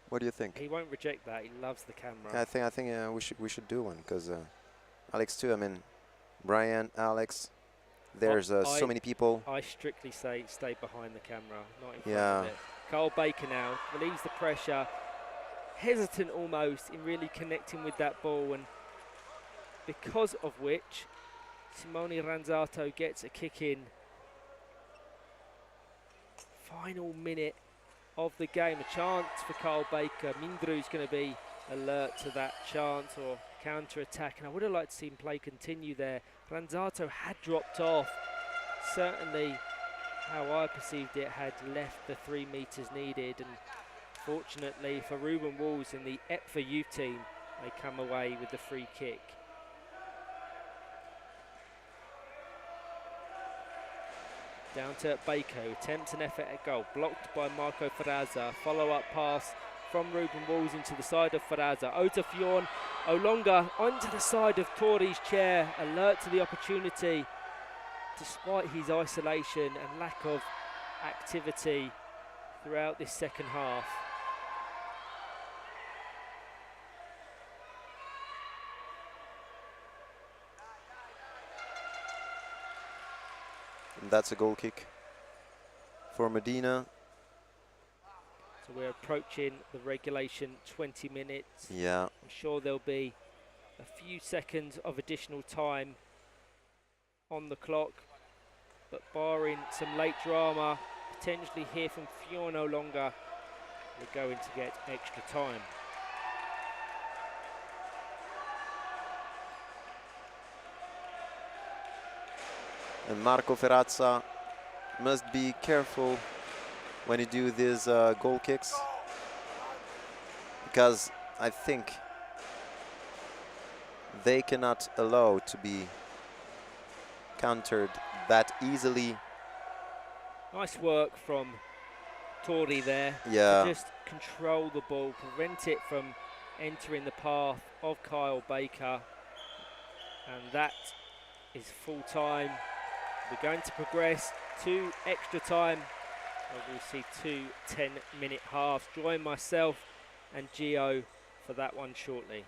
What do you think? He won't reject that. He loves the camera. Yeah, I think we should do one, because Alex too. I mean, Brian, Alex. There's so many people. I strictly say stay behind the camera, not in front of it. Carl Baker now relieves the pressure. Hesitant almost in really connecting with that ball, and because of which Simone Ranzato gets a kick in. Final minute of the game, a chance for Carl Baker. Mindru's going to be alert to that chance or counter-attack, and I would have liked to see him play continue there. Ranzato had dropped off. Certainly, how I perceived it, had left the 3 metres needed, and fortunately for Ruben Walls and the Epfa youth team, they come away with the free kick. Down to Baker, who attempts an effort at goal, blocked by Marco Ferraza. Follow-up pass from Ruben Walls into the side of Ferraza. Ota Fionn Olonga onto the side of Tori's chair, alert to the opportunity, despite his isolation and lack of activity throughout this second half. And that's a goal kick for Medina. So we're approaching the regulation 20 minutes. Yeah. I'm sure there'll be a few seconds of additional time on the clock, but barring some late drama, potentially here from Fior no longer, we're going to get extra time. And Marco Ferrazza must be careful when you do these goal kicks, because I think they cannot allow to be countered that easily. Nice work from Tori there Yeah. to just control the ball, prevent it from entering the path of Kyle Baker, and that is full time. We're going to progress to extra time. We'll see 2 10-minute halves. Join myself and Gio for that one shortly.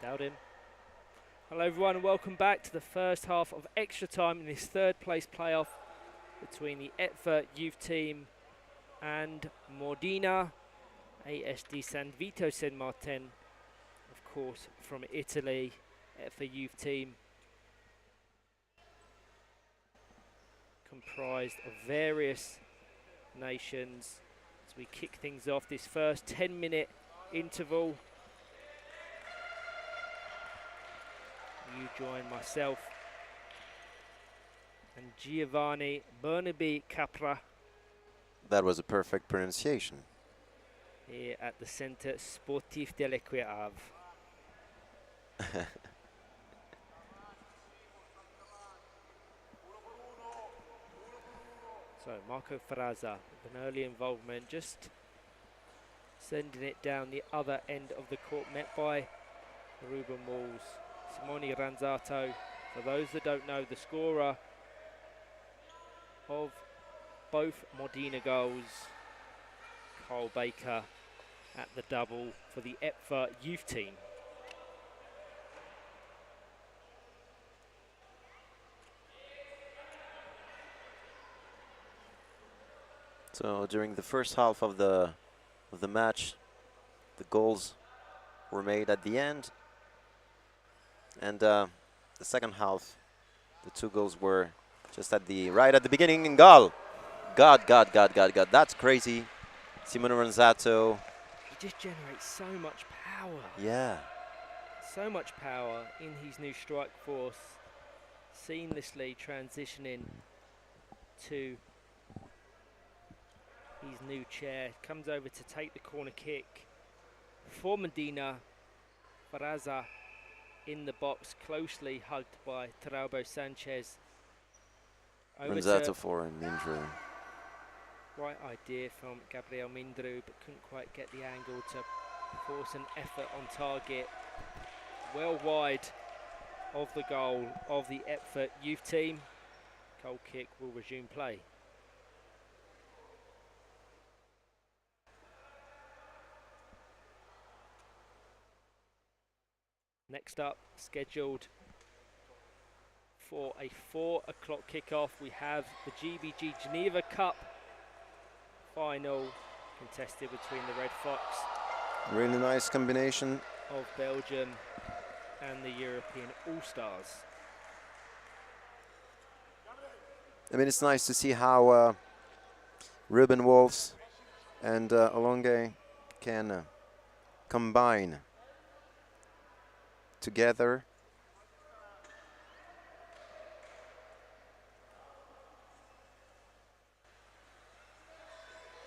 Doubt him. Hello everyone and welcome back to the first half of extra time in this third place playoff between the ETFA youth team and Modena ASD San Vito San Martin, of course from Italy. ETFA youth team comprised of various nations. As we kick things off this first 10-minute interval, you join myself and Giovanni Burnaby Capra That was a perfect pronunciation. here at the Centre Sportif de l'Equiave. So Marco Ferrazza with an early involvement, just sending it down the other end of the court, met by Ruben Walls. Simone Ranzato, for those that don't know, the scorer of both Modena goals. Carl Baker at the double for the ETFA youth team. So during the first half of the match, the goals were made at the end, and the second half, the two goals were just right at the beginning. And God, that's crazy. Simone Ranzato. He just generates so much power. Yeah. So much power in his new strike force, seamlessly transitioning to his new chair. Comes over to take the corner kick for Medina. Ferrazza in the box, closely hugged by Taraubo Sanchez. Ranzato for an injury. Right idea from Gabriel Mindru, but couldn't quite get the angle to force an effort on target. Well wide of the goal of the ETFA youth team. Goal kick will resume play. Next up, scheduled for a 4 o'clock kickoff, we have the GBG Geneva Cup final contested between the Red Fox. Really nice combination Of Belgium and the European All-Stars. I mean, it's nice to see how Ruben Wolves and Olonge can combine together.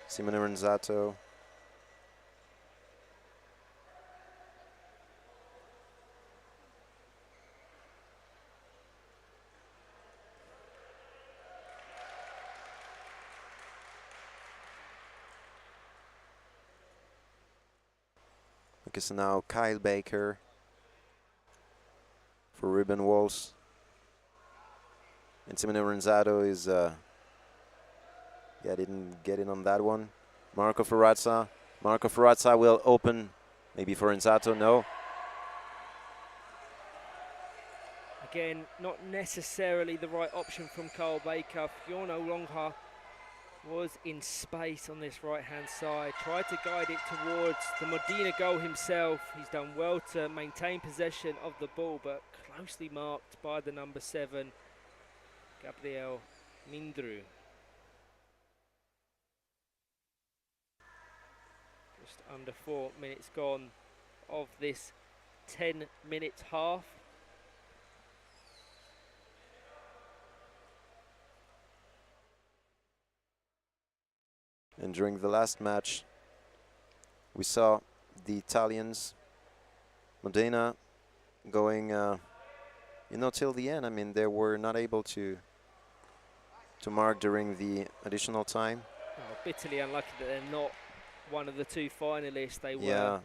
Simone Ranzato. Because now Kyle Baker for Ruben Walls. And Simone Ranzato is, didn't get in on that one. Marco Ferrazza. Marco Ferrazza will open, maybe for Ranzato, no. Again, not necessarily the right option from Carl Baker. Bjorn Olonga was in space on this right-hand side. Tried to guide it towards the Modena goal himself. He's done well to maintain possession of the ball, but closely marked by the number 7, Gabriel Mindru. Just under 4 minutes gone of this 10-minute half. And during the last match, we saw the Italians, Modena, going, till the end. I mean, they were not able to mark during the additional time. Oh, bitterly unlucky that they're not one of the 2 finalists. They were. Yeah.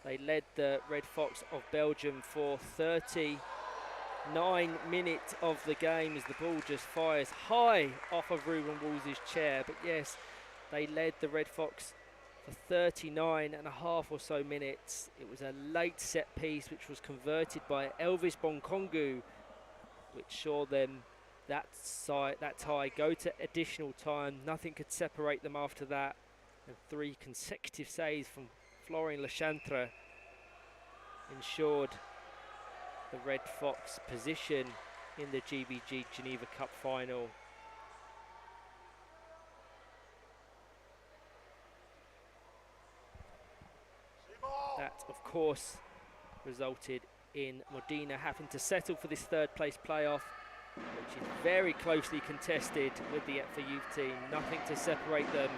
They led the Red Fox of Belgium for 39 minutes of the game as the ball just fires high off of Ruben Walls' chair. But yes, they led the Red Fox for 39 and a half or so minutes. It was a late set piece which was converted by Elvis Bonkongu, which saw them that tie go to additional time. Nothing could separate them after that, and 3 consecutive saves from Florian Lechantre ensured the Red Fox position in the GBG Geneva Cup final. That, of course, resulted in Modena having to settle for this third place playoff, which is very closely contested with the ETFA youth team. Nothing to separate them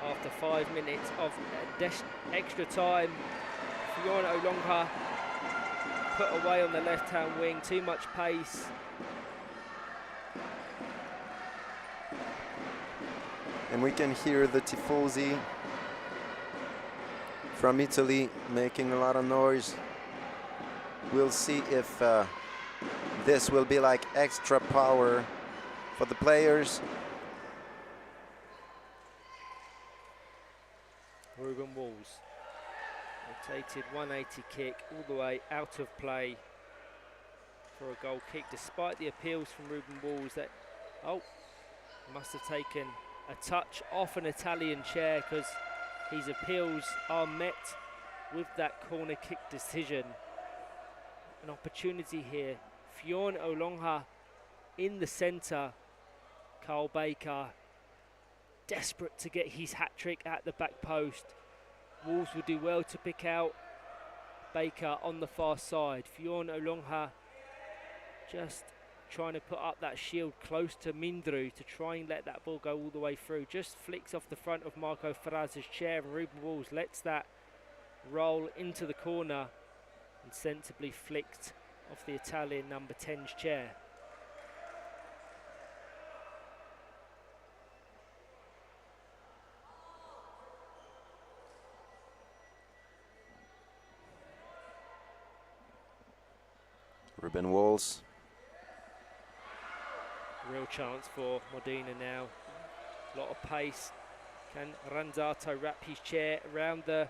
after 5 minutes of extra time. Fionn Olongha put away on the left-hand wing, too much pace. And we can hear the tifosi from Italy making a lot of noise. We'll see if this will be like extra power for the players. Ruben Walls, rotated 180 kick all the way out of play for a goal kick, despite the appeals from Ruben Walls that, must have taken a touch off an Italian chair, because his appeals are met with that corner kick decision. An opportunity here. Fionn Olongha in the centre. Carl Baker desperate to get his hat-trick at the back post. Wolves will do well to pick out Baker on the far side. Fionn Olongha just trying to put up that shield close to Mindru to try and let that ball go all the way through. Just flicks off the front of Marco Ferraz's chair, and Ruben Walls lets that roll into the corner and sensibly flicked off the Italian number 10's chair. Ruben Walls. Real chance for Modena now. A lot of pace. Can Ranzato wrap his chair around the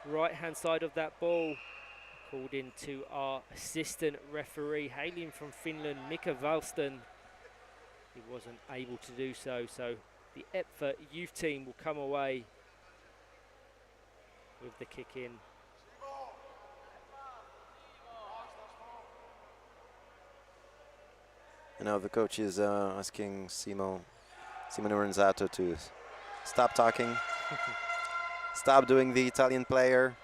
right-hand side of that ball? Called in to our assistant referee, hailing from Finland, Mika Valston. He wasn't able to do so, so the ETFA youth team will come away with the kick in. And now the coach is asking Simone Ranzato to stop talking, stop doing the Italian player,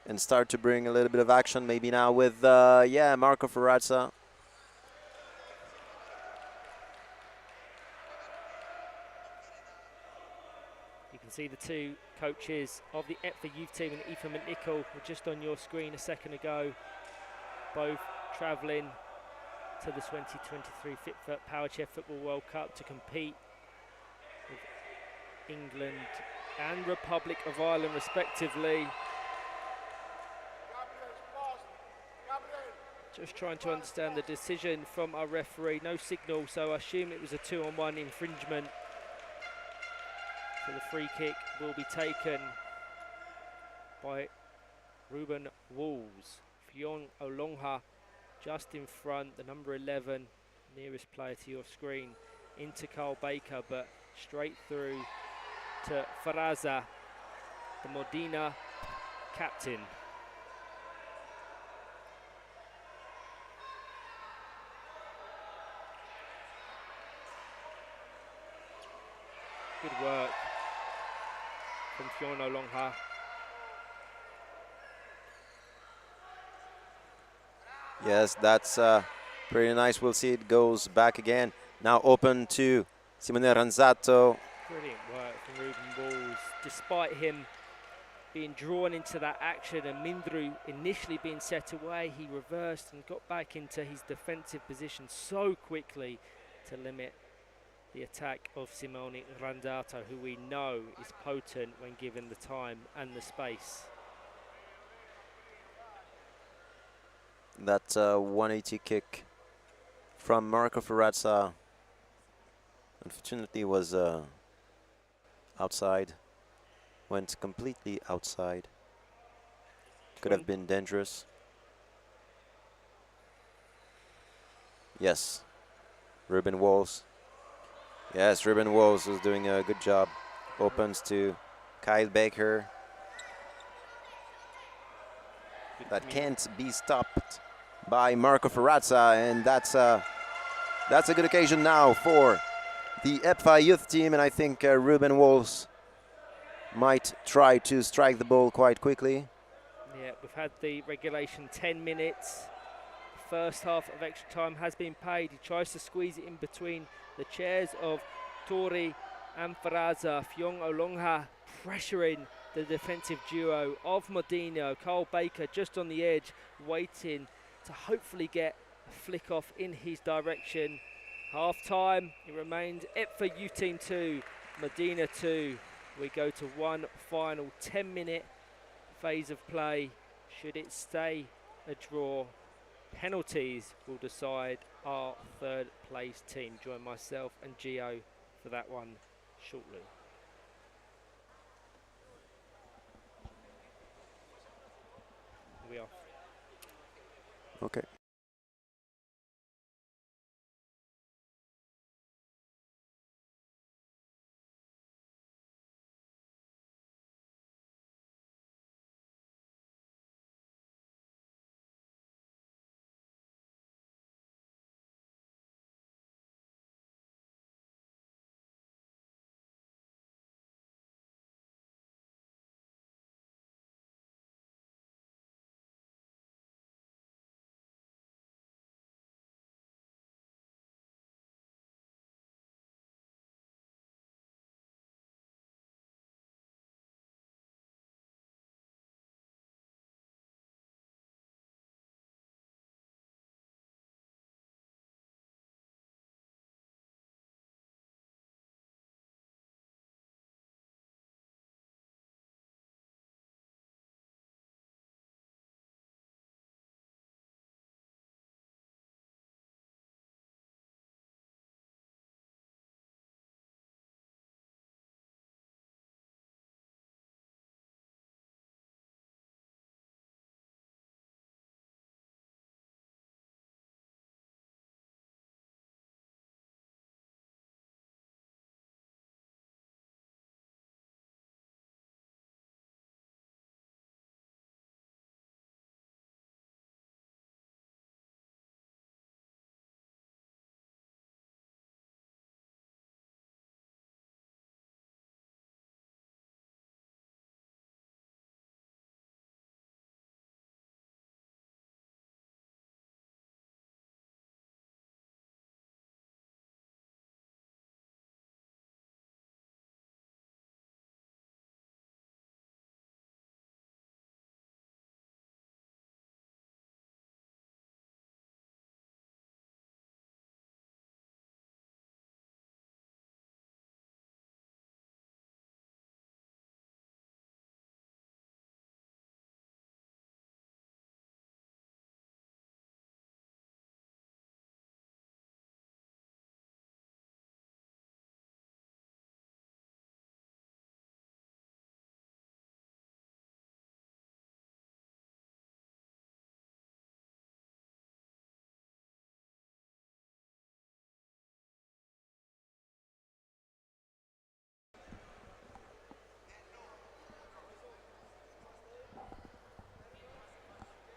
and start to bring a little bit of action, maybe now with, Marco Ferrazza. You can see the two coaches of the ETFA youth team and Aoife McNichol were just on your screen a second ago, both travelling to the 2023 FIFA Power Chair Football World Cup to compete with England and Republic of Ireland respectively. Just trying to understand the decision from our referee. No signal, so I assume it was a 2-on-1 infringement. So the free kick will be taken by Ruben Walls. Fionn Olongha just in front, the number 11, nearest player to your screen, into Carl Baker, but straight through to Ferrazza, the Modena captain. Good work from Fionn Olongha. Yes, that's pretty nice. We'll see it goes back again. Now open to Simone Ranzato. Brilliant work from Ruben Walls. Despite him being drawn into that action and Mindru initially being set away, he reversed and got back into his defensive position so quickly to limit the attack of Simone Ranzato, who we know is potent when given the time and the space. That 180 kick from Marco Ferrazza Unfortunately, was outside. Went completely outside. Could have been dangerous. Yes. Ruben Walls. Yes, Ruben Walls was doing a good job. Opens to Kyle Baker. That can't be stopped by Marco Ferrazza, and that's a good occasion now for the EPFA youth team, and I think Ruben Walls might try to strike the ball quite quickly. Yeah, we've had the regulation 10 minutes. First half of extra time has been paid. He tries to squeeze it in between the chairs of Tori and Ferrazza. Fyong Olongha pressuring the defensive duo of Modino. Carl Baker just on the edge, waiting to hopefully get a flick off in his direction. Half time, it remains EPFA U Team 2, Modena 2. We go to one final 10-minute phase of play. Should it stay a draw, penalties will decide our third place team. Join myself and Gio for that one shortly. We are. Okay.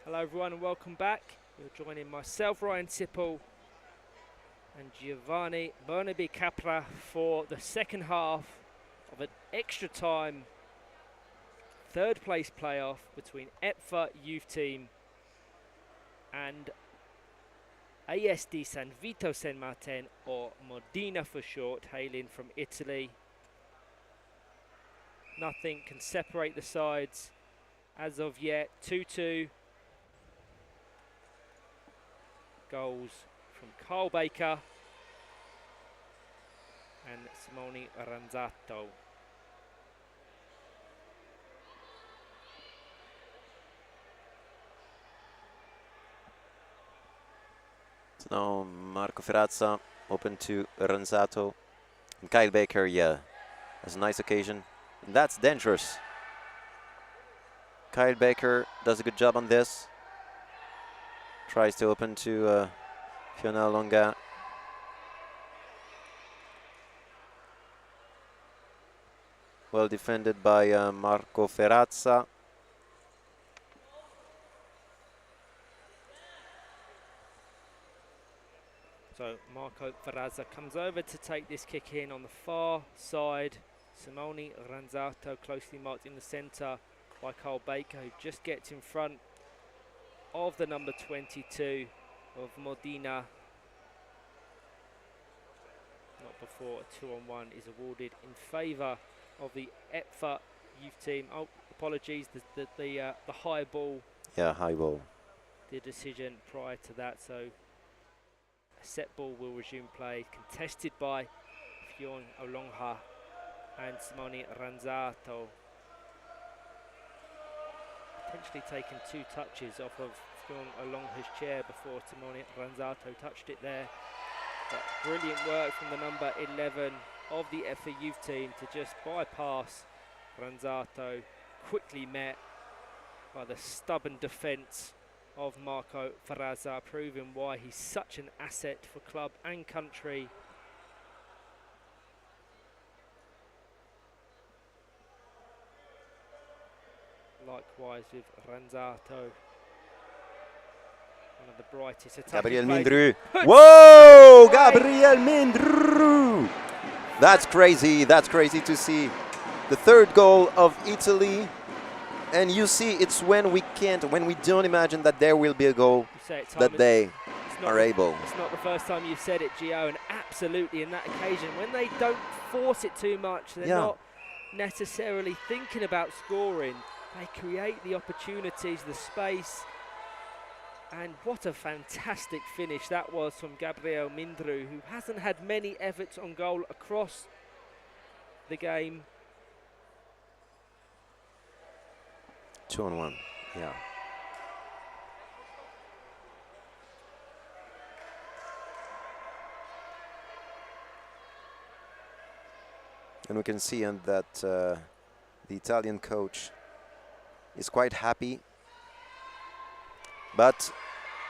Hello everyone and welcome back. You're joining myself, Ryan Sippel, and Giovanni Burnaby Capra for the second half of an extra time third place playoff between EPFA youth team and ASD San Vito San Martin, or Modena for short, hailing from Italy. Nothing can separate the sides as of yet. 2-2. Goals from Carl Baker and Simone Ranzato. So now Marco Ferrazza open to Ranzato. And Kyle Baker, yeah, has a nice occasion. And that's dangerous. Kyle Baker does a good job on this. Tries to open to Fiona Longa. Well defended by Marco Ferrazza. So Marco Ferrazza comes over to take this kick in on the far side. Simone Ranzato closely marked in the centre by Carl Baker, who just gets in front of the number 22 of Modena. Not before a 2-on-1 is awarded in favour of the EPFA youth team. Oh, apologies, the high ball. Yeah, high ball. The decision prior to that, so a set ball will resume play, contested by Fionn Olongha and Simone Ranzato. Potentially taken 2 touches off of Fionn Olongha's chair before Simone Ranzato touched it there. But brilliant work from the number 11 of the EPFA youth team to just bypass Ranzato, quickly met by the stubborn defence of Marco Ferrazza, proving why he's such an asset for club and country. Likewise with Ranzato, one of the brightest attacking Gabriel players. Mindru. Whoa! Gabriel Mindru! That's crazy. That's crazy to see. The third goal of Italy. And you see, it's when we don't imagine that there will be a goal, that they are able. It's not the first time you've said it, Gio, and absolutely in that occasion, when they don't force it too much, they're not necessarily thinking about scoring. They create the opportunities, the space, and what a fantastic finish that was from Gabriel Mindru, who hasn't had many efforts on goal across the game. 2-on-1, yeah. And we can see that the Italian coach is quite happy. But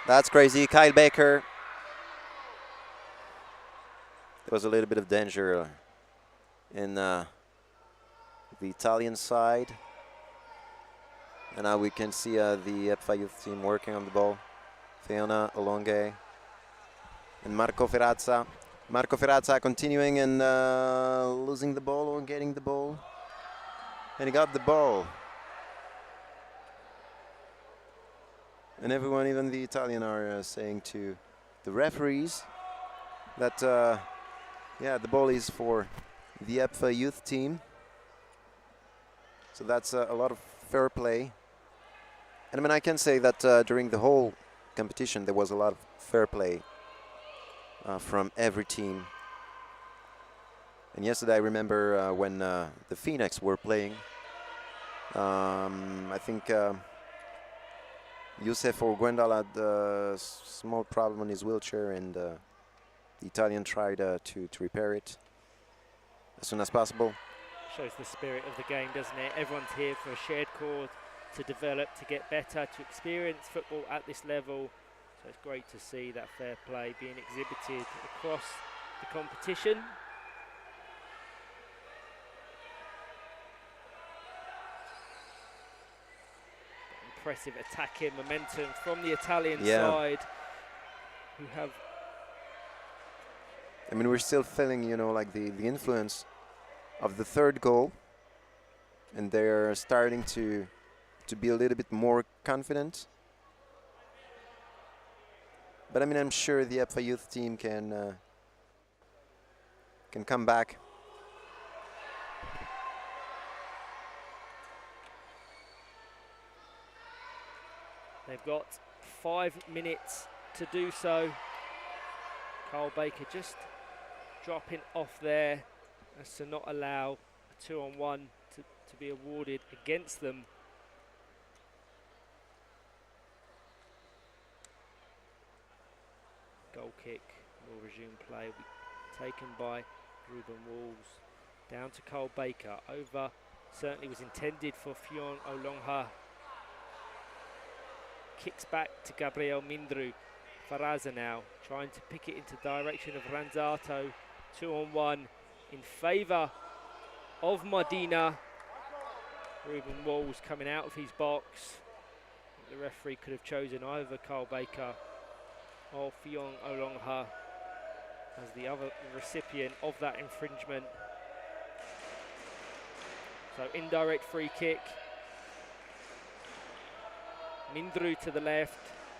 that's crazy. Kyle Baker. There was a little bit of danger in the Italian side. And now we can see the EPFA youth team working on the ball. Fiona Olonghe and Marco Ferrazza. Marco Ferrazza continuing and losing the ball or getting the ball. And he got the ball. And everyone, even the Italian, are saying to the referees that, the ball is for the EPFA youth team. So that's a lot of fair play. And I mean, I can say that during the whole competition, there was a lot of fair play from every team. And yesterday, I remember when the Phoenix were playing, I think Youssef or Gwendal had a small problem on his wheelchair, and the Italian tried to repair it as soon as possible. Shows the spirit of the game, doesn't it? Everyone's here for a shared cause, to develop, to get better, to experience football at this level. So it's great to see that fair play being exhibited across the competition. Impressive attacking momentum from the Italian side, who have... I mean, we're still feeling, like the influence of the third goal, and they're starting to be a little bit more confident. But I mean, I'm sure the EPFA youth team can come back. They've got 5 minutes to do so. Carl Baker just dropping off there as to not allow a 2-on-1 to be awarded against them. Goal kick will resume play, will be taken by Ruben Walls down to Cole Baker. Over certainly was intended for Fionn Olongha. Kicks back to Gabriel Mindru. Faraza now trying to pick it into direction of Ranzato. 2-on-1 in favour of Modena. Ruben Walls coming out of his box. The referee could have chosen either Carl Baker or Fionn Olongha as the other recipient of that infringement. So indirect free kick. Mindru to the left.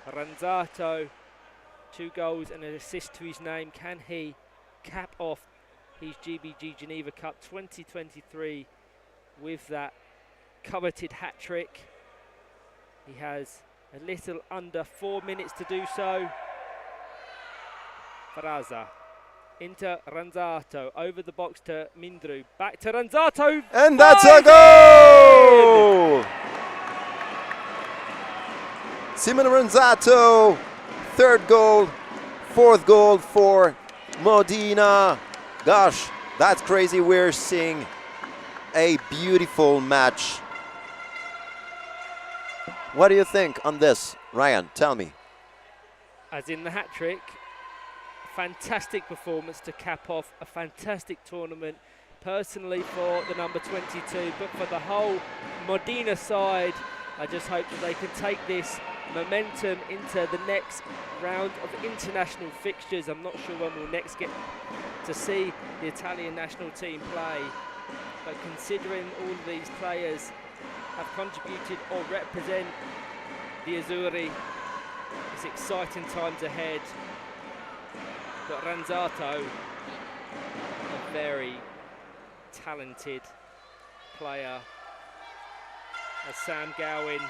Ranzato, 2 goals and an assist to his name. Can he cap off his GBG Geneva Cup 2023 with that coveted hat-trick? He has a little under 4 minutes to do so. Faraza into Ranzato, over the box to Mindru, back to Ranzato. And that's a goal! Simon Ranzato, 3rd goal, 4th goal for Modena. Gosh, that's crazy. We're seeing a beautiful match. What do you think on this? Ryan, tell me. As in the hat-trick, fantastic performance to cap off a fantastic tournament, personally for the number 22, but for the whole Modena side, I just hope that they can take this momentum into the next round of international fixtures. I'm not sure when we'll next get to see the Italian national team play, but considering all of these players have contributed or represent the Azzurri, it's exciting times ahead. But Ranzato, a very talented player, as Sam Gowen.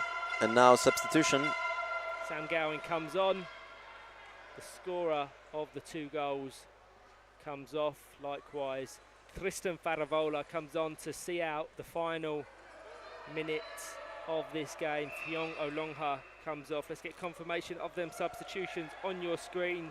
And now substitution. Sam Gowen comes on. The scorer of the 2 goals comes off. Likewise, Tristan Faravola comes on to see out the final minutes of this game. Fionn Olongha comes off. Let's get confirmation of them substitutions on your screen.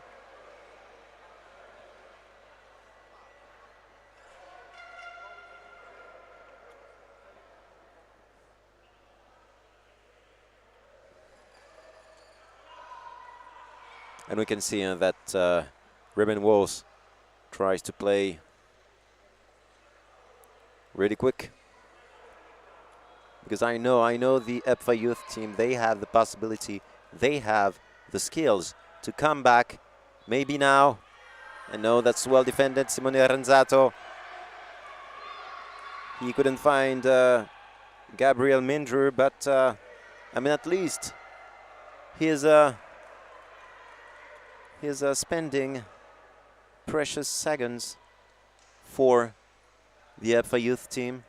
And we can see that Ruben Walls tries to play really quick. Because I know the EPFA youth team, they have the possibility, they have the skills to come back. Maybe now. I know that's well defended, Simone Ranzato. He couldn't find Gabriel Mindru, but I mean, at least he's spending precious seconds for the EPFA youth team.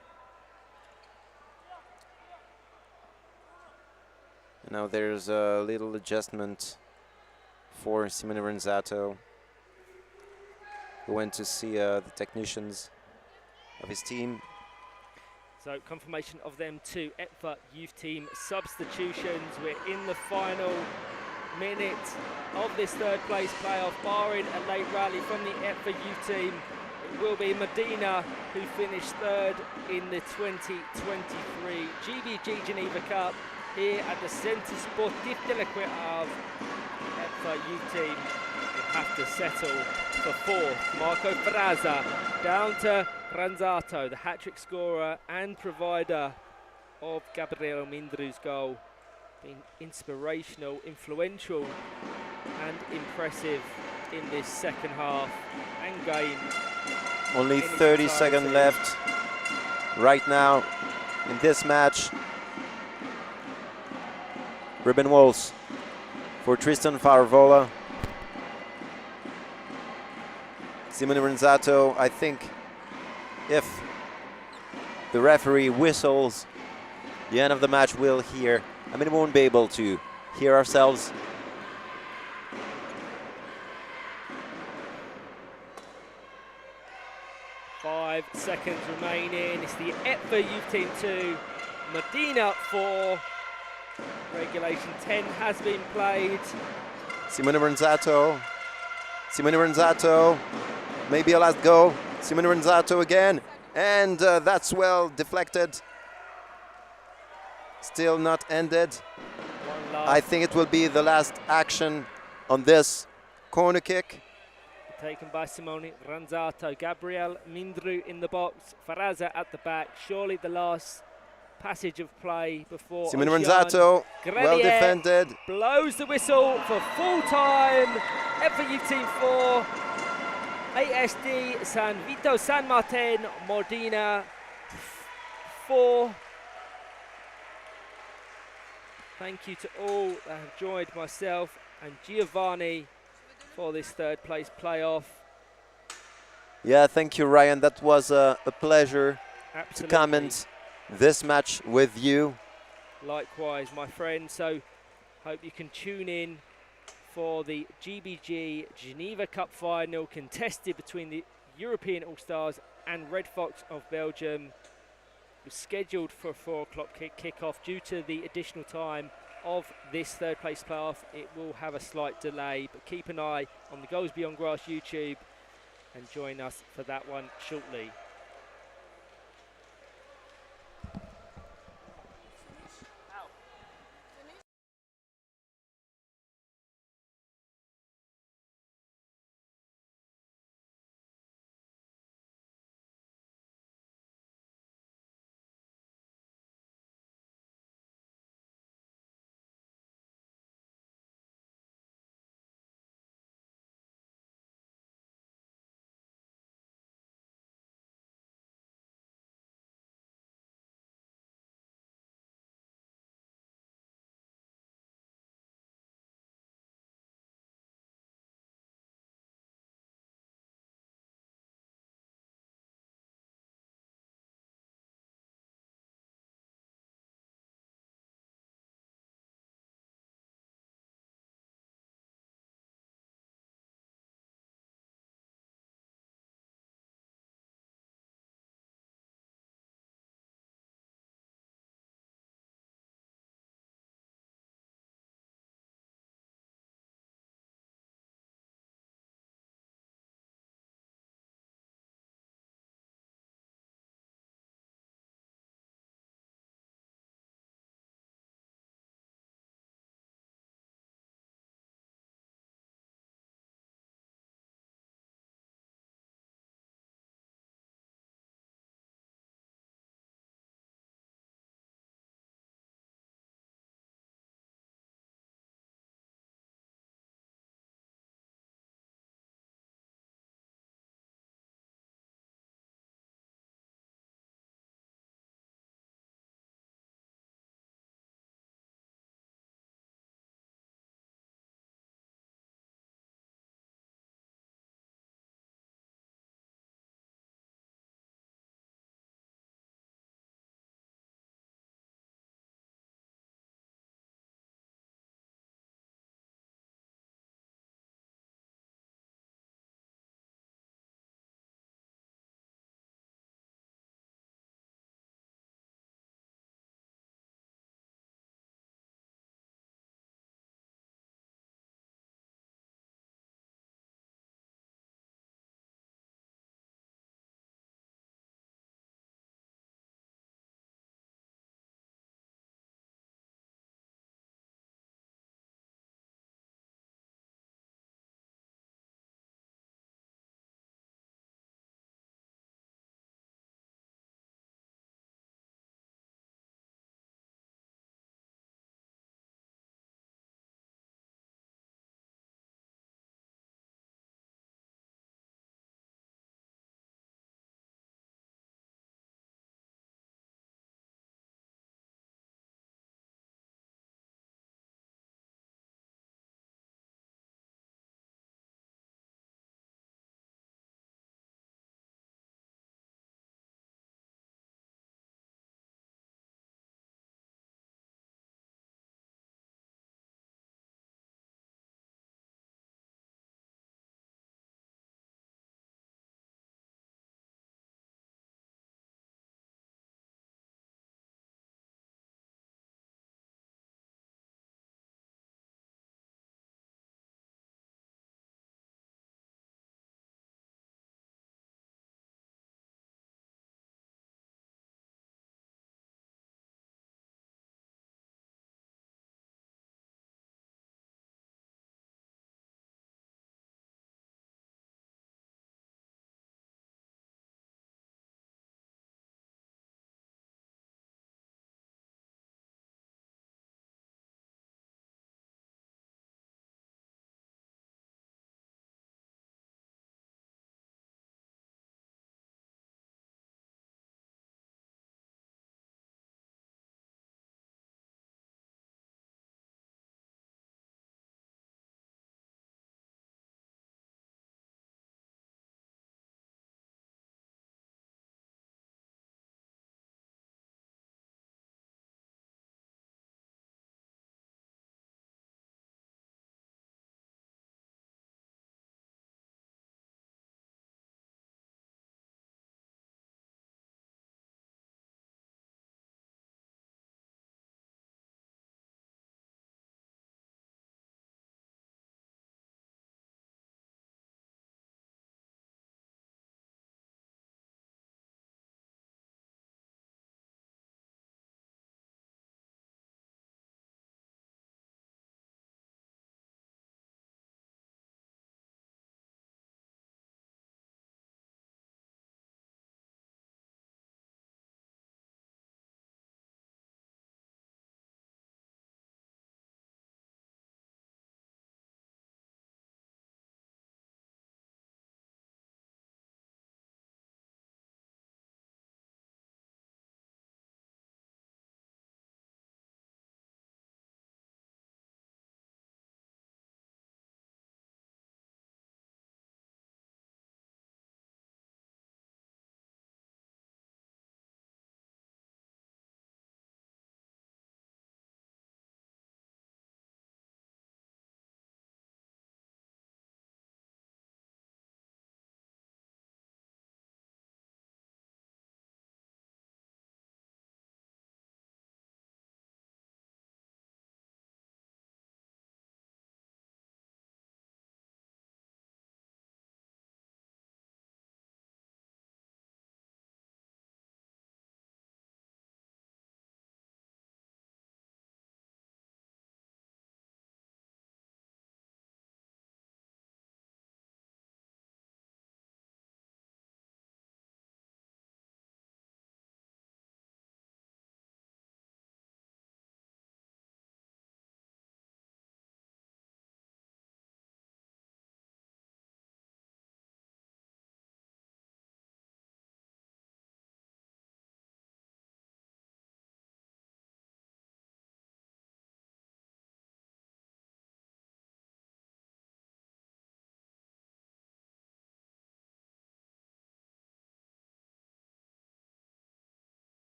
Now there's a little adjustment for Simone Ranzato, who went to see the technicians of his team. So confirmation of them 2 EPFA youth team substitutions. We're in the final minute of this 3rd place playoff, barring a late rally from the EPFA youth team. It will be Modena who finished 3rd in the 2023 GBG Geneva Cup here at the Centre Sportif de l'Equateur. EPFA youth team will have to settle for 4th. Marco Faraza down to Ranzato, the hat-trick scorer and provider of Gabriel Mindru's goal, being inspirational, influential and impressive in this 2nd half and game. Only 30 seconds left right now in this match. Ruben Walls for Tristan Faravola. Simone Ranzato, I think if the referee whistles the end of the match, we'll hear. I mean, we won't be able to hear ourselves. Five seconds remaining. It's the EPFA youth team 2, Modena 4. Regulation 10 has been played. Simone Ranzato, maybe a last goal. Simone Renzato again, and that's well deflected. Still not ended. I think it will be the last action on this corner kick. Taken by Simone Ranzato. Gabriel Mindru in the box. Faraza at the back. Surely the last passage of play before Simone Ocean. Ranzato, Grenier well defended. blows the whistle for full time. FAU Team 4. ASD San Vito San Martin Modena 4. Thank you to all that have joined myself and Giovanni for this third place playoff. Yeah, thank you, Ryan. That was a pleasure Absolutely. to comment this match with you. Likewise, my friend. So hope you can tune in for the GBG Geneva Cup final contested between the European All-Stars and Red Fox of Belgium. It was scheduled for a 4 o'clock kick-off. Due to the additional time of this third place playoff, it will have a slight delay, but keep an eye on the Goals Beyond Grass YouTube and join us for that one shortly.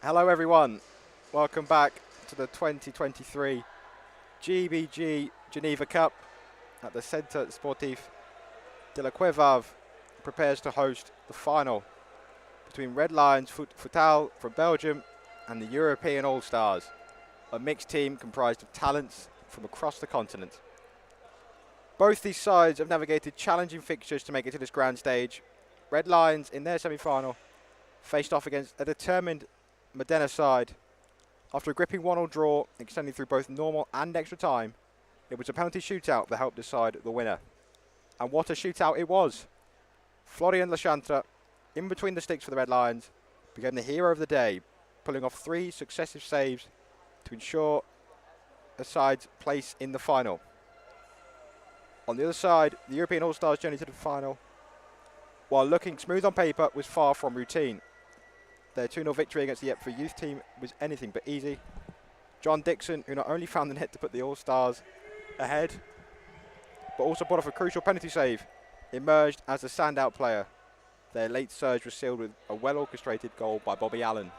Hello everyone, welcome back to the 2023 GBG Geneva Cup at the Centre Sportif de la Cuevave prepares to host the final between Red Lions Futsal from Belgium and the European All-Stars, a mixed team comprised of talents from across the continent. Both these sides have navigated challenging fixtures to make it to this grand stage. Red Lions in their semi-final faced off against a determined Modena side. After a gripping 1-1 draw extending through both normal and extra time, it was a penalty shootout that helped decide the winner. And what a shootout it was! Florian Lechantre, in between the sticks for the Red Lions, became the hero of the day, pulling off 3 successive saves to ensure the side's place in the final. On the other side, the European All-Stars journey to the final, while looking smooth on paper, was far from routine. Their 2-0 victory against the Ypres youth team was anything but easy. John Dixon, who not only found the net to put the All-Stars ahead, but also put off a crucial penalty save, emerged as the standout player. Their late surge was sealed with a well-orchestrated goal by Bobby Allen.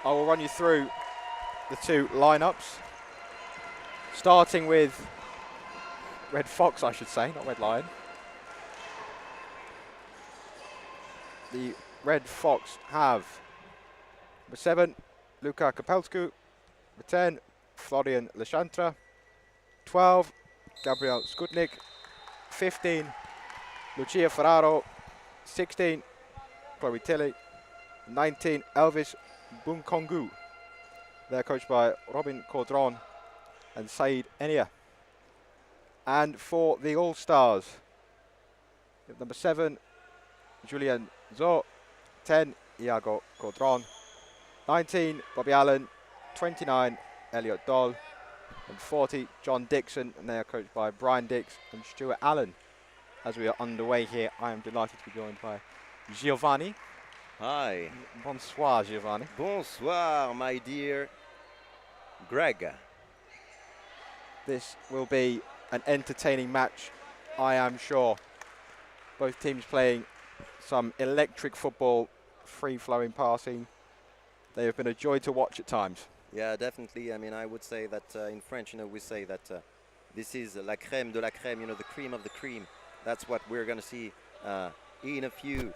I will run you through the 2 lineups. Starting with Red Fox, I should say, not Red Lion. The Red Fox have number 7, Luka Kapelsku, number 10, Florian Lechantre, 12, Gabriel Skutnik, 15, Lucia Ferraro, 16, Chloe Tilley, 19, Elvis Bunkongu. They're coached by Robin Caudron and Said Enia. And for the All-Stars, number 7, Julien Zo, 10, Iago Caudron, 19, Bobby Allen, 29, Elliot Doll, and 40, John Dixon, and they are coached by Brian Dix and Stuart Allen. As we are underway here, I am delighted to be joined by Giovanni. Hi. Bonsoir, Giovanni. Bonsoir, my dear Greg. This will be an entertaining match, I am sure. Both teams playing some electric football, free-flowing passing. They have been a joy to watch at times. Yeah, definitely. I mean, I would say that in French, we say that this is la crème de la crème, the cream of the cream. That's what we're going to see in a few.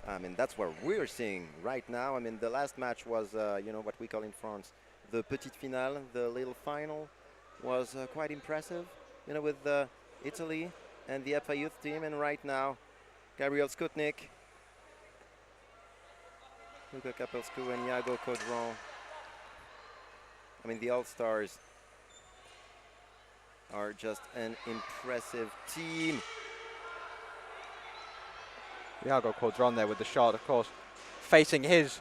I mean, that's what we're seeing right now. I mean, the last match was, what we call in France, the petite finale, the little final, was quite impressive, with Italy and the EPA youth team. And right now, Gabriel Skutnik, Luka Kapelsku, and Iago Caudron. I mean, the All-Stars are just an impressive team. Iago Caudron there with the shot, of course, facing his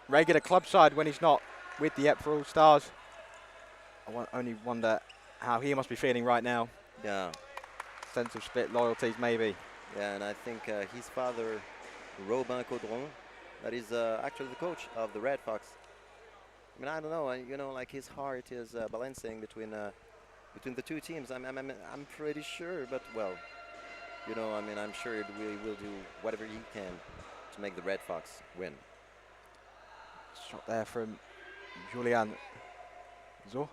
regular club side when he's not with the Ypres All-Stars. I only wonder how he must be feeling right now. Yeah. Sense of split loyalties, maybe. Yeah, and I think his father, Robin Caudron, that is actually the coach of the Red Fox. I mean, I don't know. Like his heart is balancing between the 2 teams. I'm pretty sure, but well, I'm sure we will do whatever he can to make the Red Fox win. Shot there from Julien Zo.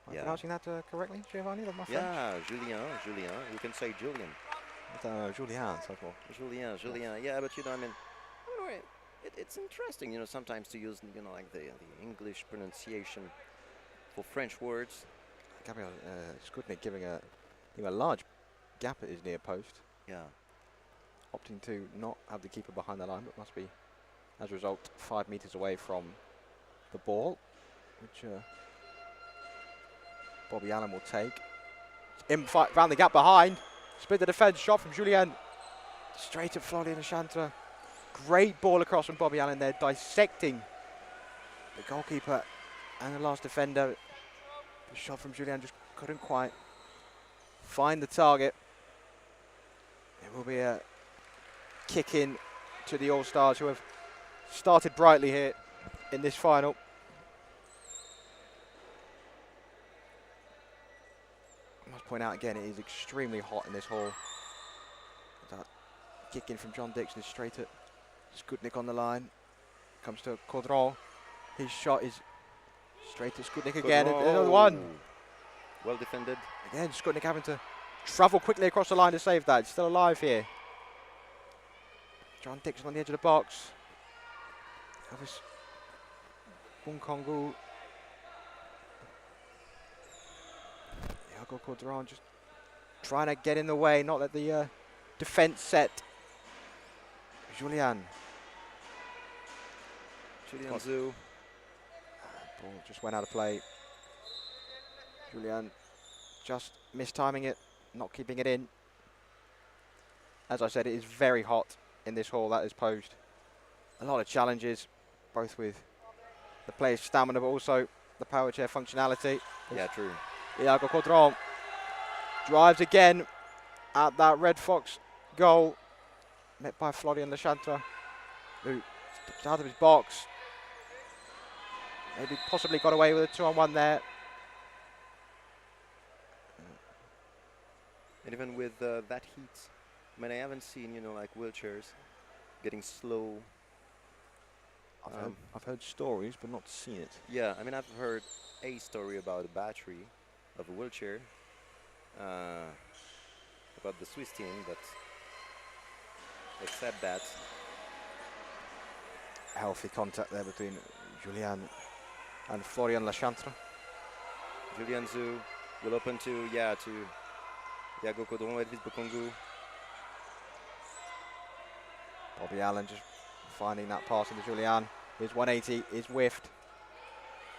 Am I Yeah. pronouncing that correctly, Giovanni? My Yeah, Julien. You can say Julien. I don't know, Julien, so forth. Julien. Yeah, but I don't know, it's interesting, sometimes to use, like the English pronunciation for French words. Gabriel Skutnik giving a large gap at his near post. Yeah. Opting to not have the keeper behind the line, but must be, as a result, 5 meters away from the ball, which Bobby Allen will take. In fight, round the gap behind. Split the defence, shot from Julien. Straight at Florian Lechantre. Great ball across from Bobby Allen there, dissecting the goalkeeper and the last defender. The shot from Julien just couldn't quite find the target. It will be a kick in to the All-Stars, who have started brightly here in this final. point out again, it is extremely hot in this hall. That kick in from John Dixon is straight at Skutnik on the line. Comes to Caudron. His shot is straight to Skutnik again. And another one. Well defended. Again, Skutnik having to travel quickly across the line to save that. He's still alive here. John Dixon on the edge of the box. Elvis Bunkongu. Iago Caudron just trying to get in the way, not let the defense set. Julian Zhu. Ball just went out of play. Julian just mistiming it, not keeping it in. As I said, it is very hot in this hall. That has posed a lot of challenges, both with the player's stamina, but also the power chair functionality. Yeah, true. Iago Caudron drives again at that Red Fox goal, met by Florian Lechantre, who steps out of his box. Maybe possibly got away with a 2-on-1 there. And even with that heat, I mean, I haven't seen, like wheelchairs getting slow. I've heard stories, but not seen it. Yeah, I mean, I've heard a story about a battery of a wheelchair, about the Swiss team, but except that. Healthy contact there between Julian and Florian Lechantre. Julian Zhu will open to Iago Caudron, Elvis Bunkongu. Bobby Allen just finding that pass into Julian. His 180 is whiffed.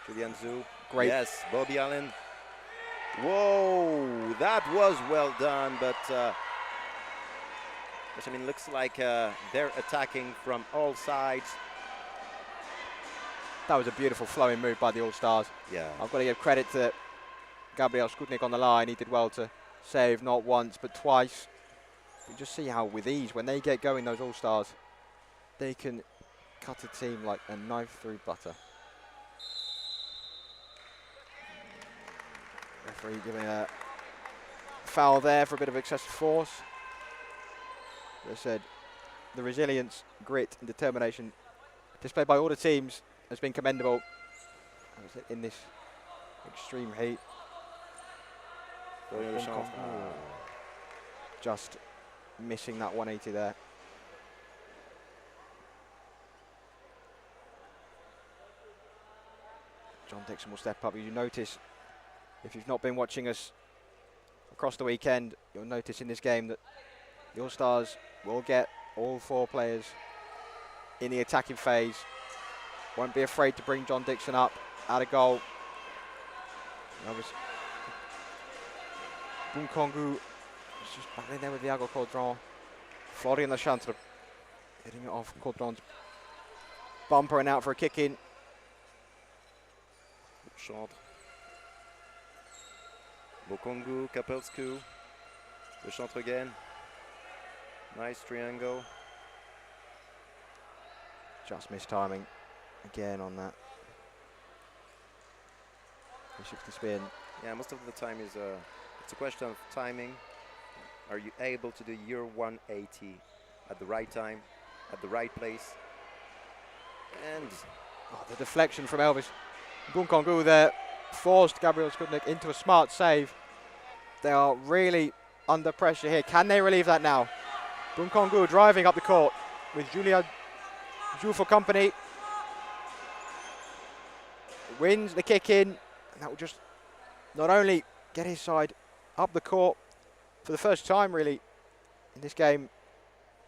Julian Zhu. Great. Yes, Bobby Allen. Whoa, that was well done, but which, I mean, looks like they're attacking from all sides. That was a beautiful flowing move by the All-Stars. Yeah. I've got to give credit to Gabriel Skutnik on the line. He did well to save not once but twice. You just see how with ease, when they get going, those All-Stars, they can cut a team like a knife through butter. Referee giving a foul there for a bit of excessive force. As I said, the resilience, grit and determination displayed by all the teams has been commendable in this extreme heat. Just missing that 180 there. John Dixon will step up. You notice, if you've not been watching us across the weekend, you'll notice in this game that the All-Stars will get all 4 players in the attacking phase. Won't be afraid to bring John Dixon up at a goal. Bunkongu is just battling there with Iago Caudron. Florian Lechantre hitting it off Caudron's bumper and out for a kick in. Chantre. Bunkongu, Kapelsku. Lechantre again. Nice triangle. Just missed timing again on that. 360 spin. Yeah, most of the time it's a question of timing. Are you able to do your 180 at the right time, at the right place? And the deflection from Elvis Bunkongu there forced Gabriel Skutnik into a smart save. They are really under pressure here. Can they relieve that now? Bunkongu driving up the court with Julian Zhu for company. Wins the kick in, and that will just not only get his side up the court for the first time really in this game,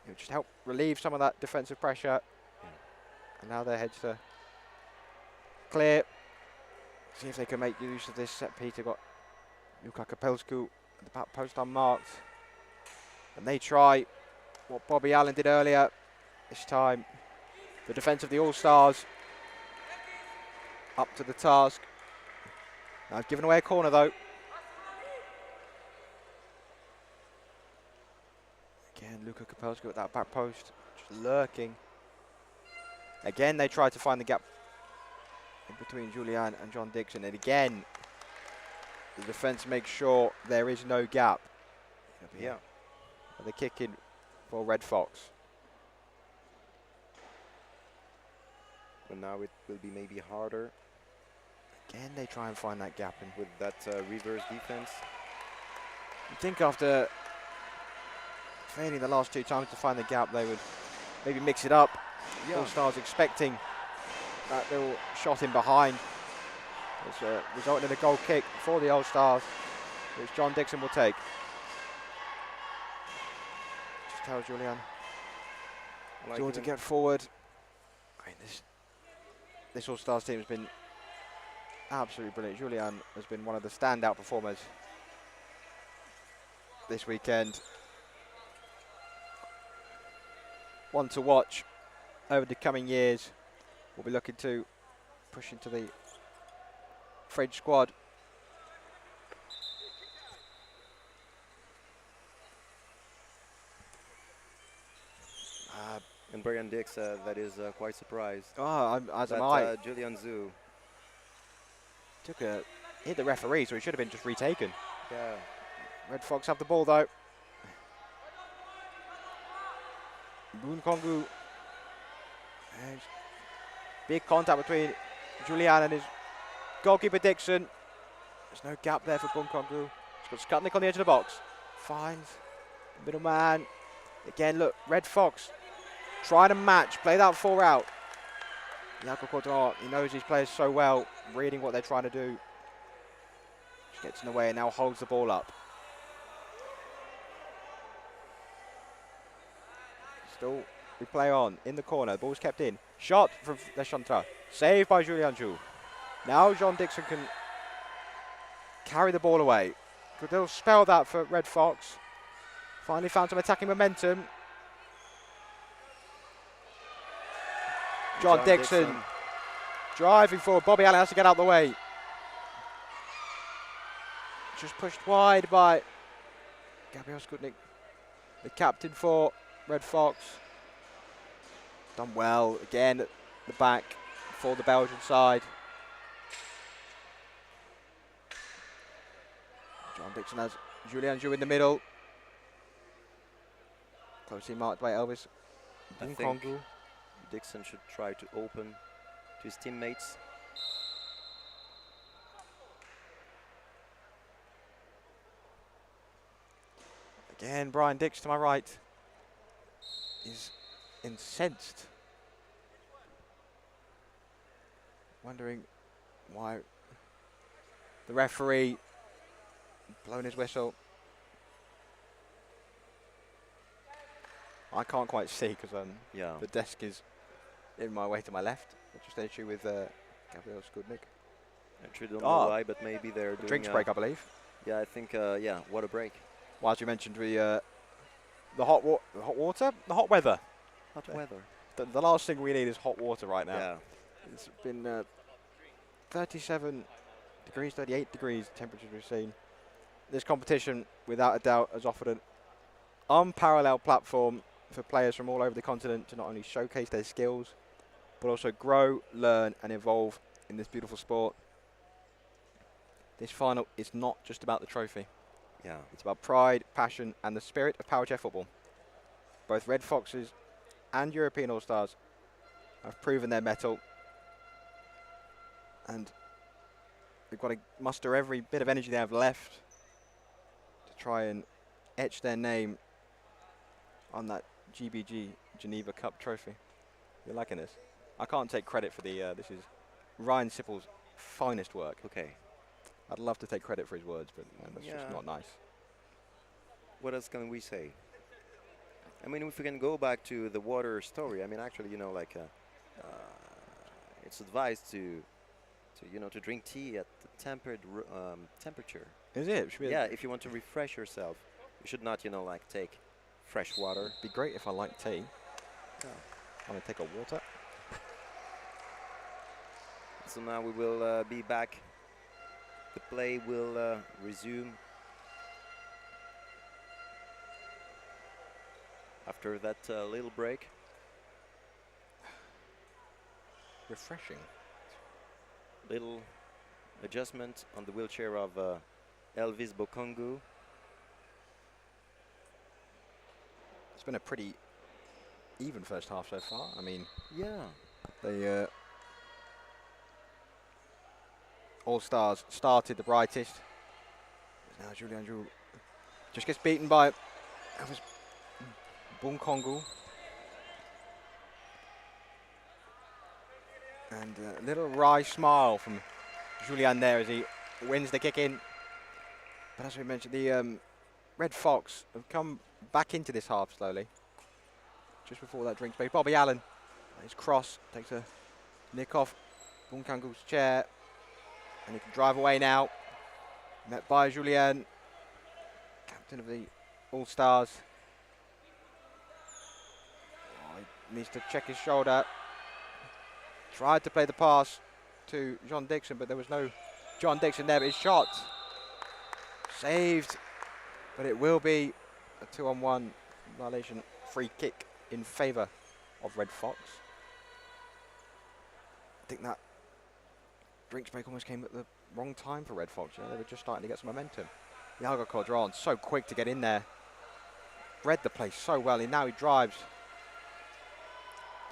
it will just help relieve some of that defensive pressure. Yeah. And now their heads to clear. See if they can make use of this set. Peter got Luka Kapelsku at the back post unmarked. And they try what Bobby Allen did earlier. This time, the defence of the All-Stars up to the task. Now given away a corner though. Again, Luka Kapelsku at that back post, just lurking. Again, they try to find the gap in between Julian and John Dixon, and again, The defence makes sure there is no gap. Yeah. The kick in for Red Fox. But now it will be maybe harder Again, they try and find that gap in. with that reverse defense. You'd think after failing the last 2 times to find the gap, they would maybe mix it up. Yeah. All Stars expecting that little shot in behind. It's resulting in a goal kick for the All Stars, which John Dixon will take. Just tells Julian. Like Do you want to even- get forward? I mean, this All Stars team has been absolutely brilliant. Julian has been one of the standout performers this weekend. One to watch over the coming years. We'll be looking to push into the French squad. And Brian Dix, that is quite surprised. As That am I. Julian Zhu. Hit the referee, so he should have been just retaken. Yeah. Red Fox have the ball though. Boon Kongu. Big contact between Julian and his goalkeeper Dixon. There's no gap there for Boon Kongu. He's got Skutnik on the edge of the box. Finds the middleman. Again, look, Red Fox trying to match, play that 4 out. Jaco Cordon, he knows his players so well, reading what they're trying to do. Just gets in the way and now holds the ball up. Still, we play on in the corner. The ball's kept in. Shot from Deschantra. Saved by Julian Jou. Now John Dixon can carry the ball away. They'll spell that for Red Fox. Finally found some attacking momentum. John Dixon driving forward. Bobby Allen has to get out of the way. Just pushed wide by Gabriel Skutnik, the captain for Red Fox. Done well again at the back for the Belgian side. John Dixon has Julian Jou in the middle. Closely marked by Elvis I think Bunkongu. Dixon should try to open to his teammates. Again, Brian Dix to my right is incensed. Wondering why the referee blown his whistle. I can't quite see because Yeah. the desk is in my way to my left. It's just an issue with Gabriel Skudnik. Actually, don't know why, but maybe they're doing Drinks break, I believe. Yeah, I think. Yeah, what a break. Well, as you mentioned, the hot water, the hot weather. Hot weather. The last thing we need is hot water right now. Yeah. It's been 37 degrees, 38 degrees temperatures we've seen. This competition, without a doubt, has offered an unparalleled platform for players from all over the continent to not only showcase their skills, but also grow, learn, and evolve in this beautiful sport. This final is not just about the trophy. Yeah. It's about pride, passion, and the spirit of power chair football. Both Red Foxes and European All-Stars have proven their mettle, and they've got to muster every bit of energy they have left to try and etch their name on that GBG Geneva Cup trophy. You're liking this? I can't take credit for the. This is Ryan Sippel's finest work. Okay. I'd love to take credit for his words, but that's just Yeah. not nice. What else can we say? I mean, if we can go back to the water story, I mean, actually, you know, like, it's advised to drink tea at the tempered temperature. Is it? Should be Yeah, if you want to refresh yourself, you should not, like, take fresh water. Be great if I like tea. Yeah. I'm gonna take a water. So now we will be back. The play will resume after that little break. Refreshing. Little adjustment on the wheelchair of Elvis Bokongu. It's been a pretty even first half so far. I mean, Yeah. the All-Stars started the brightest. Now Julian Zhu just gets beaten by Elvis Bokongu. And a little wry smile from Julian there as he wins the kick in. But as we mentioned, the Red Fox have come back into this half slowly. Just before that drink break, Bobby Allen, his cross takes a nick off Bunkangu's chair, and he can drive away now. Met by Julien, captain of the All-Stars. Oh, he needs to check his shoulder. Tried to play the pass to John Dixon, but there was no John Dixon there, but his shot saved. But it will be a 2-on-1 violation free kick in favour of Red Fox. I think that drinks break almost came at the wrong time for Red Fox. They were just starting to get some momentum. Iago Codron, so quick to get in there. Read the play so well, and now he drives.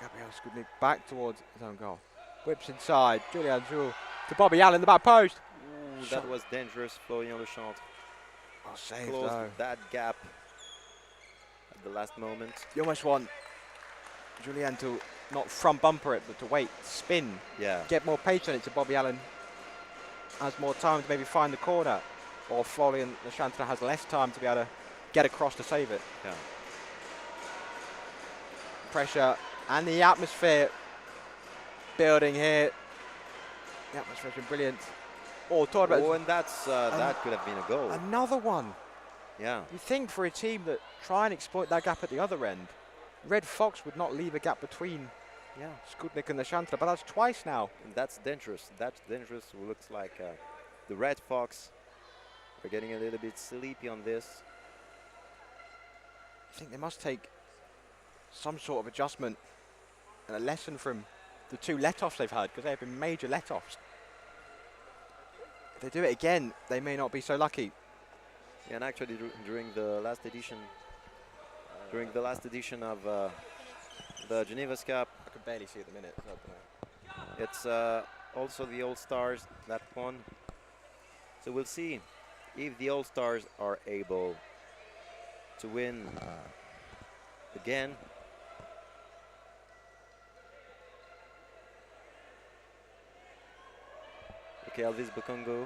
Gabriel Skudnik back towards his own goal. Whips inside, Julian Zhu to Bobby Allen, the back post. Ooh, that was dangerous, Florian Lechantre. Oh, saved Closed though. that gap at the last moment. You almost want Julian to not front bumper it, but to wait, spin, Yeah. get more pace on it, so Bobby Allen has more time to maybe find the corner, or Florian Lechantre has less time to be able to get across to save it. Yeah. Pressure and the atmosphere building here. The atmosphere's been brilliant. Oh, talk about Oh, and that's that could have been a goal. another one. Yeah. You think for a team that try and exploit that gap at the other end, Red Fox would not leave a gap between Yeah. Skudnik and Lechantre, but that's twice now. And that's dangerous. That's dangerous. Looks like the Red Fox are getting a little bit sleepy on this. I think they must take some sort of adjustment and a lesson from the two let-offs they've had, because they have been major let-offs. If they do it again, they may not be so lucky. Yeah, and actually during the last edition of the Geneva Cup, I can barely see at the minute. So I don't know. it's also the All-Stars that won. So we'll see if the All-Stars are able to win again. Okay, Elvis Bokongu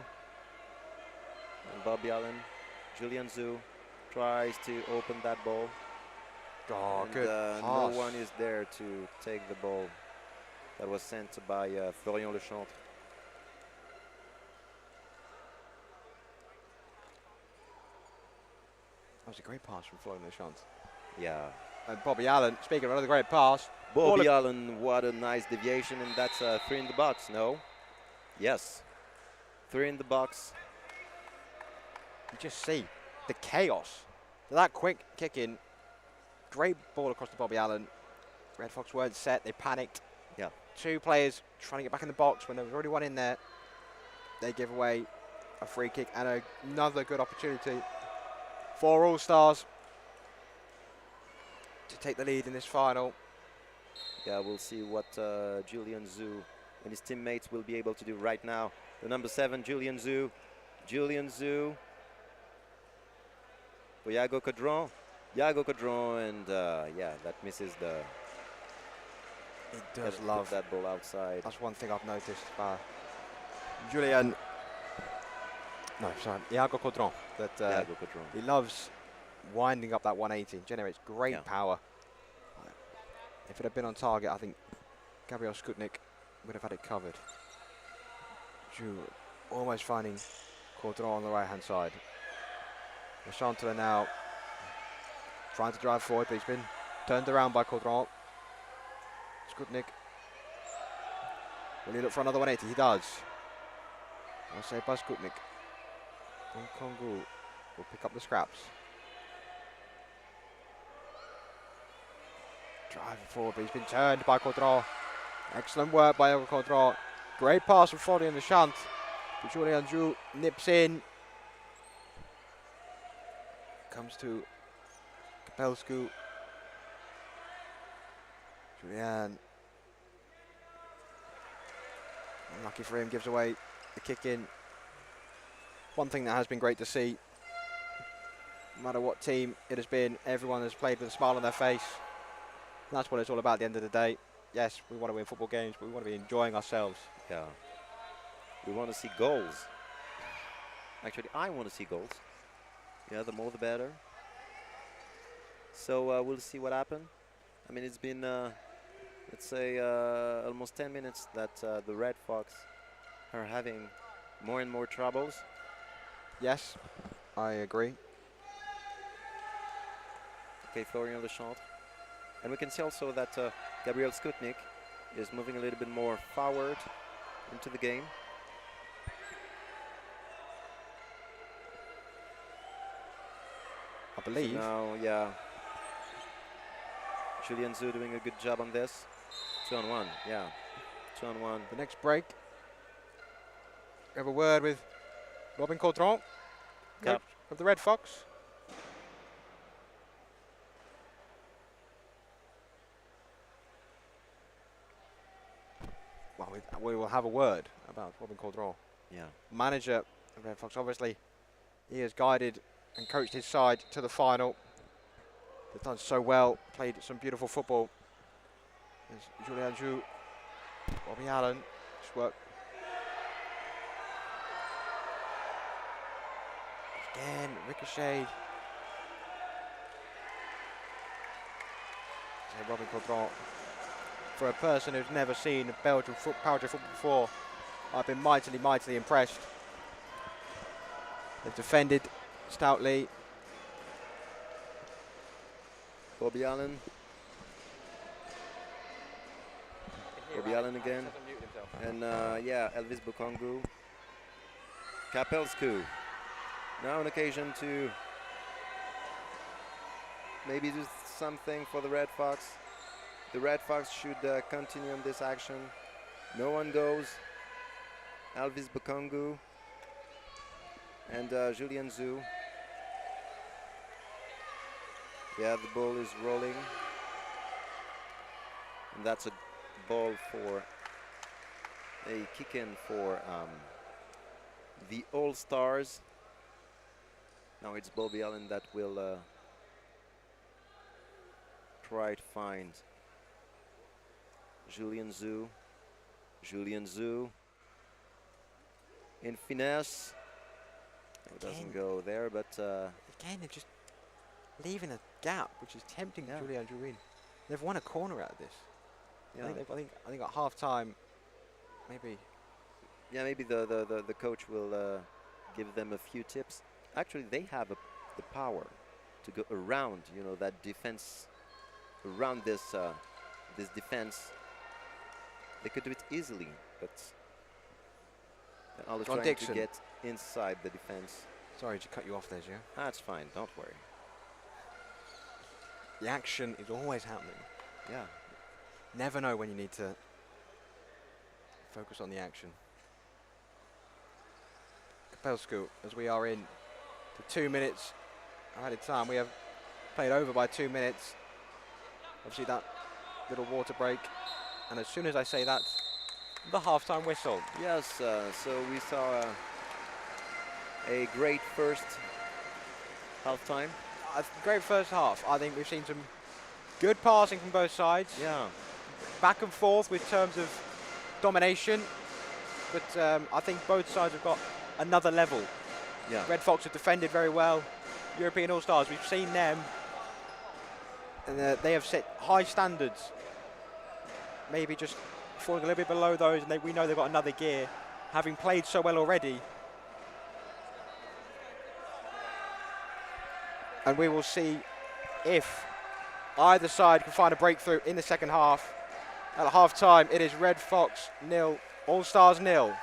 and Bobby Allen. Julian Zhu tries to open that ball. Oh, And, good no pass. one is there to take the ball that was sent by Florian Lechantre. That was a great pass from Florian Lechantre. Yeah. And Bobby Allen, speaking of another great pass. Bobby Ball- Allen, what a nice deviation, and that's 3 in the box, no? Yes. 3 in the box. You just see the chaos. That quick kick in, great ball across to Bobby Allen. Red Fox weren't set, they panicked. Yeah. Two players trying to get back in the box when there was already one in there. They give away a free kick and another good opportunity for All-Stars to take the lead in this final. Yeah, we'll see what Julian Zhu and his teammates will be able to do right now. The number 7, Julian Zhu. Julian Zhu. For Iago Codron. Iago Codron, and yeah, that misses the... He does Put love that ball outside. That's one thing I've noticed. Julian, no, sorry, Iago Codron. That Iago Codron. he loves winding up that 180. Generates great Yeah. power. If it had been on target, I think Gabriel Skudnik would have had it covered. Zhu almost finding Codron on the right-hand side. Lechantre now trying to drive forward, but he's been turned around by Codron. Skudnik. Will he look for another 180? He does. I'll say by Skudnik. Kongu will pick up the scraps. Driving forward, but he's been turned by Codron. Excellent work by Codron. Great pass from Florian Lechantre. But Julian Zhu nips in. Comes to Kapelsku. Julian. Unlucky for him, gives away the kick in. One thing that has been great to see, no matter what team it has been, everyone has played with a smile on their face. And that's what it's all about at the end of the day. Yes, we want to win football games, but we want to be enjoying ourselves. Yeah. We want to see goals. Actually, I want to see goals. Yeah, the more the better. So we'll see what happens. I mean, it's been, let's say, almost 10 minutes that the Red Fox are having more and more troubles. Yes, I agree. Okay, Florian Lechamp. And we can see also that Gabriel Skutnik is moving a little bit more forward into the game. I believe. So now, yeah. Julien Zhu doing a good job on this. 2-on-1, yeah. 2-on-1. The next break. We have a word with Robin Caudron, coach of the Red Fox. Well, we will have a word about Robin Caudron. Yeah. Manager of Red Fox. Obviously, he has guided and coached his side to the final. They've done so well, played some beautiful football. There's Julien Zhu, Bobby Allen, just work. Again, ricochet. So Robin Caudron, for a person who's never seen Belgian power football before, I've been mightily, mightily impressed. They've defended stoutly. Bobby Allen. Bobby Allen again. And yeah, Elvis Bukongu. Kapelsku. Now an occasion to maybe do something for the Red Fox. The Red Fox should continue on this action. No one goes. Elvis Bukongu and Julien Zhu. Yeah, the ball is rolling. And that's a ball for a kick-in for the All-Stars. Now it's Bobby Allen that will try to find Julien Zhu. Julien Zhu in finesse. It doesn't go there, but again, they're just leaving a gap, which is tempting Julien Zhu in. They've won a corner out of this. yeah. I think at half time, maybe. Yeah, maybe the coach will give them a few tips. Actually, they have the power to go around, you know, that defense, around this this defense. They could do it easily, but they're always trying to get inside the defense. Sorry to cut you off there, Gio. That's fine, don't worry. The action is always happening. Yeah. Never know when you need to focus on the action. Kapelsku, as we are in to 2 minutes added time. We have played over by 2 minutes. Obviously that little water break. And as soon as I say that, the half-time whistle. Yes, so we saw a great first half-time. Great first half. I think we've seen some good passing from both sides. Yeah. Back and forth with terms of domination. But I think both sides have got another level. Yeah. Red Fox have defended very well. European All-Stars, we've seen them. And they have set high standards. Maybe just falling a little bit below those, and we know they've got another gear, having played so well already. And we will see if either side can find a breakthrough in the second half. At half-time, it is Red Fox 0, All-Stars 0.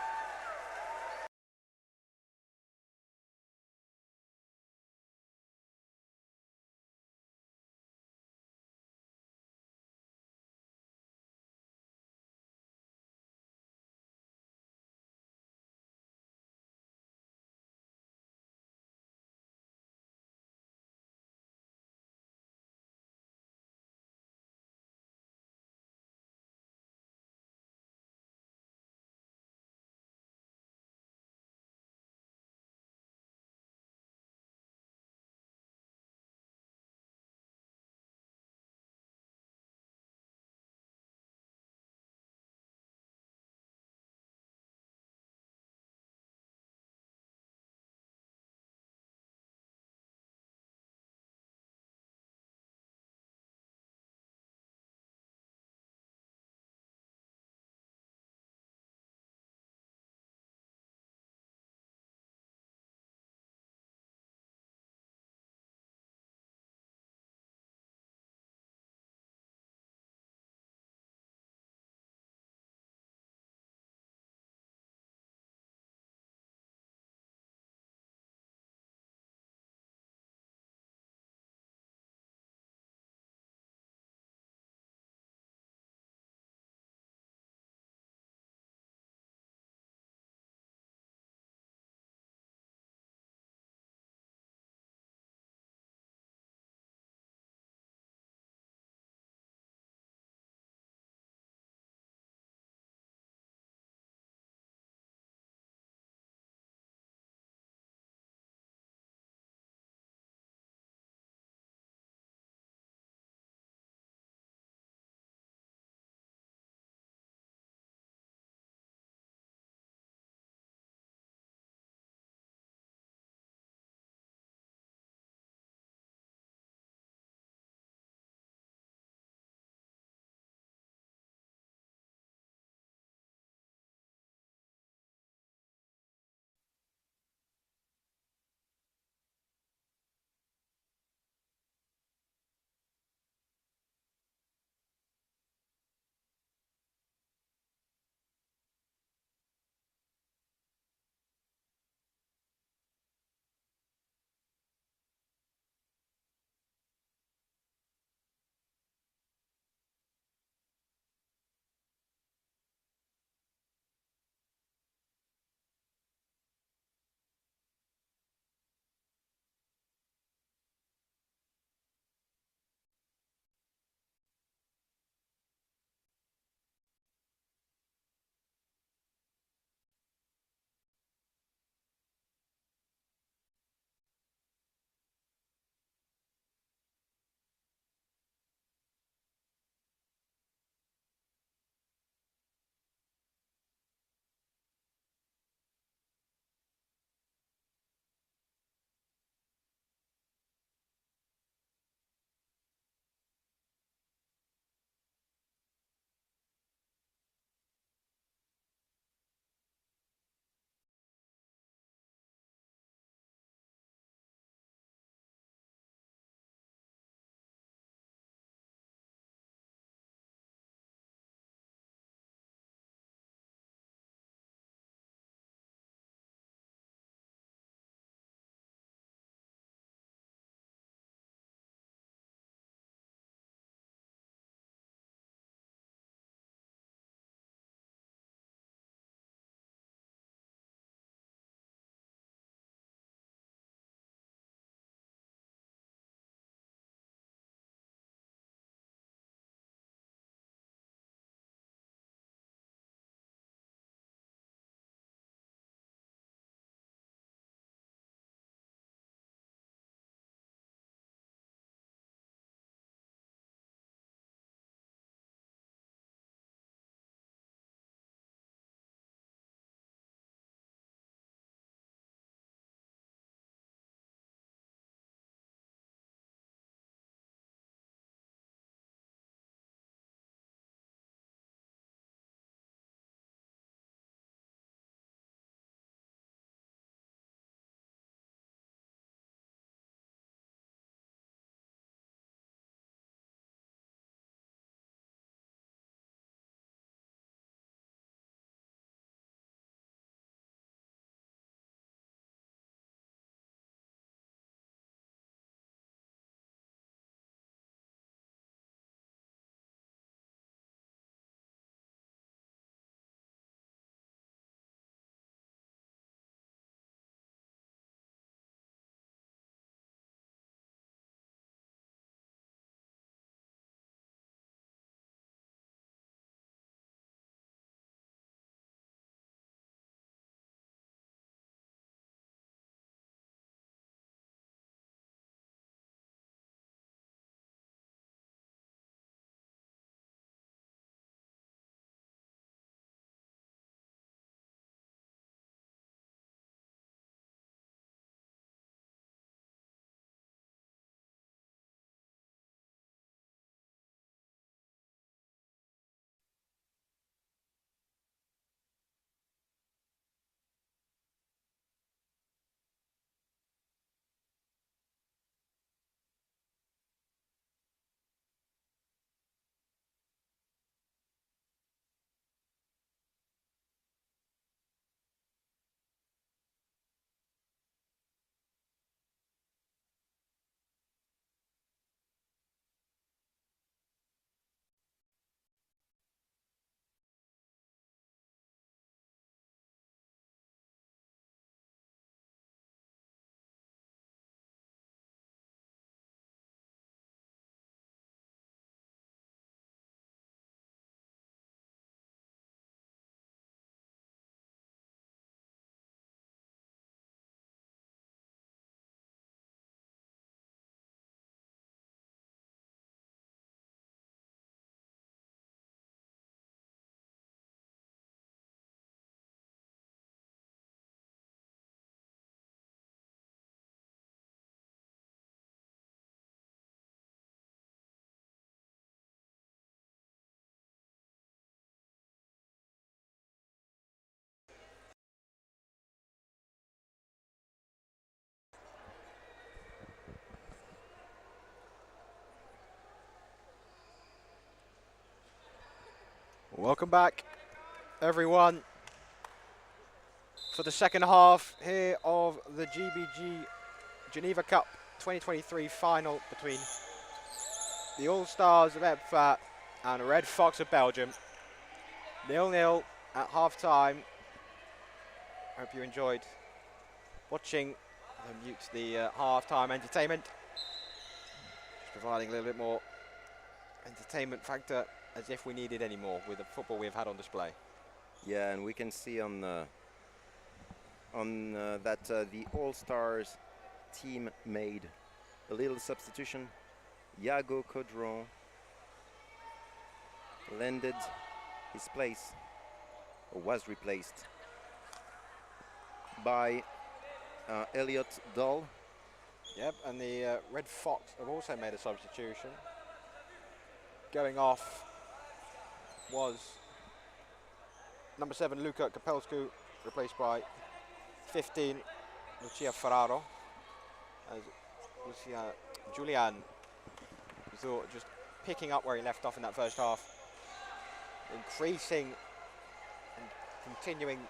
Welcome back, everyone, for the second half here of the GBG Geneva Cup 2023 final between the All-Stars of EPFA and Red Fox of Belgium. 0-0 at half-time. Hope you enjoyed watching the mute the half-time entertainment. Just providing a little bit more entertainment factor, as if we needed any more with the football we've had on display. Yeah, and we can see on that the All-Stars team made a little substitution. Iago Caudron landed his place, or was replaced by Elliot Dahl. Yep, and the Red Fox have also made a substitution. Going off was number 7 Luca Capelscu, replaced by 15 Lucia Ferraro, as Julian just picking up where he left off in that first half, increasing and continuing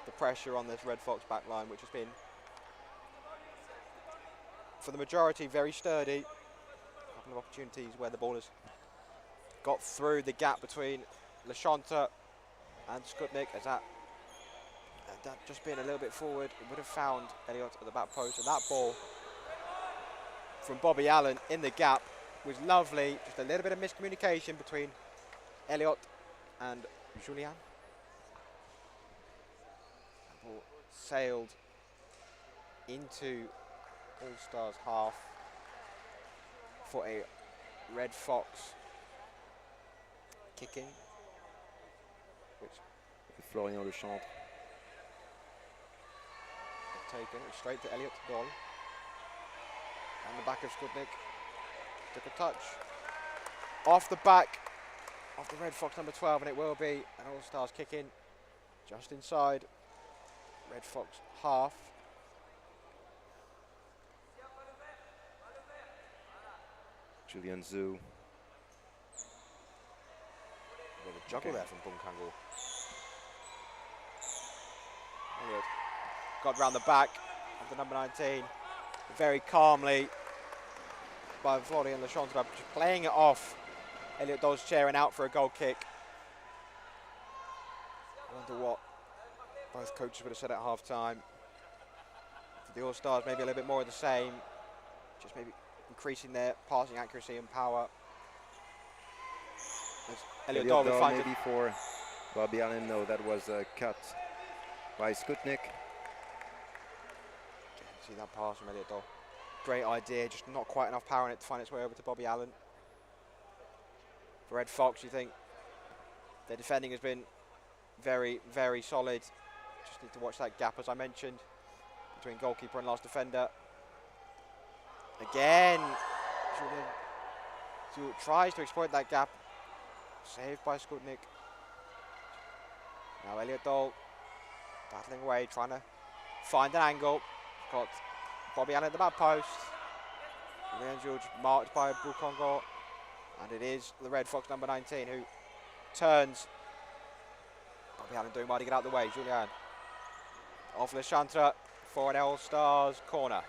the pressure on this Red Fox back line, which has been, for the majority, very sturdy. A couple of opportunities where the ball has got through the gap between Lechantre and Skutnik, as that just being a little bit forward, it would have found Elliot at the back post, and that ball from Bobby Allen in the gap was lovely. Just a little bit of miscommunication between Elliot and Julian. The ball sailed into All-Stars half for a Red Fox kicking, which Florian Lechantre taken it straight to Elliot Dahl. And the back of Skutnik took a touch off the back of the Red Fox number 12, and it will be an All-Stars kick in just inside Red Fox half. Julian Zhu. Bit of a juggle there from Bunkango. Elliot got round the back of the number 19 very calmly by Florian Lechantre, just playing it off Elliot Dahl's chair and out for a goal kick. I wonder what both coaches would have said at half time. For the All-Stars, maybe a little bit more of the same, just maybe increasing their passing accuracy and power. As Elliot Dahl finds maybe for Bobby Allen. No, that was cut by Skutnik. See that pass from Elliot Dahl. Great idea, just not quite enough power in it to find its way over to Bobby Allen. For Red Fox, you think their defending has been very, very solid. Just need to watch that gap, as I mentioned, between goalkeeper and last defender. Again, Julian tries to exploit that gap. Saved by Skutnik. Now Elliot Dahl battling away, trying to find an angle. Got Bobby Allen at the back post. Julian George marked by Bukongo. And it is the Red Fox number 19 who turns. Bobby Allen doing well to get out of the way. Julian off Lechantre for an All-Stars corner.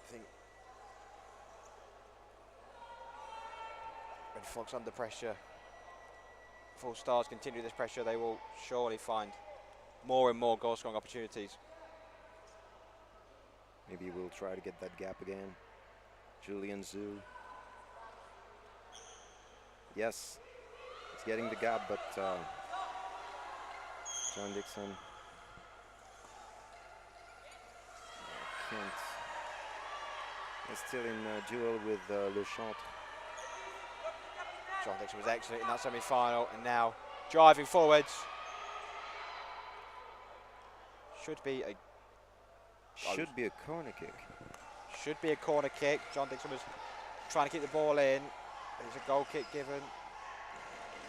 I think Red Fox under pressure. If All-Stars continue this pressure, they will surely find more and more goal-scoring opportunities. Maybe we'll try to get that gap again. Julian Zhu. Yes, it's getting the gap, but John Dixon can't. He's still in duel with Lechantre. John Dixon was excellent in that semi-final, and now driving forwards. Should be a corner kick. Should be a corner kick. John Dixon was trying to keep the ball in. There's a goal kick given.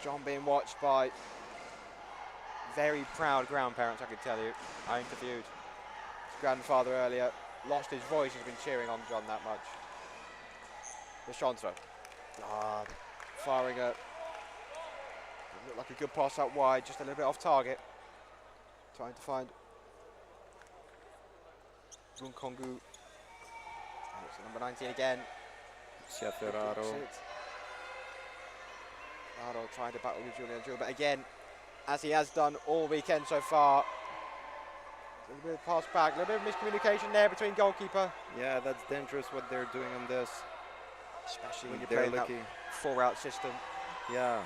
John being watched by very proud grandparents, I can tell you. I interviewed his grandfather earlier. Lost his voice, has been cheering on John that much. Lechantre Firing a looked like a good pass out wide, just a little bit off target. Trying to find Runkongu. And it's number 19 again. Ferraro. Ferraro trying to battle with Julian Zhu, but again, as he has done all weekend so far, a little bit of pass back, a little bit of miscommunication there between goalkeeper. Yeah, that's dangerous what they're doing on this. Especially when you're playing that 4-out system. Yeah.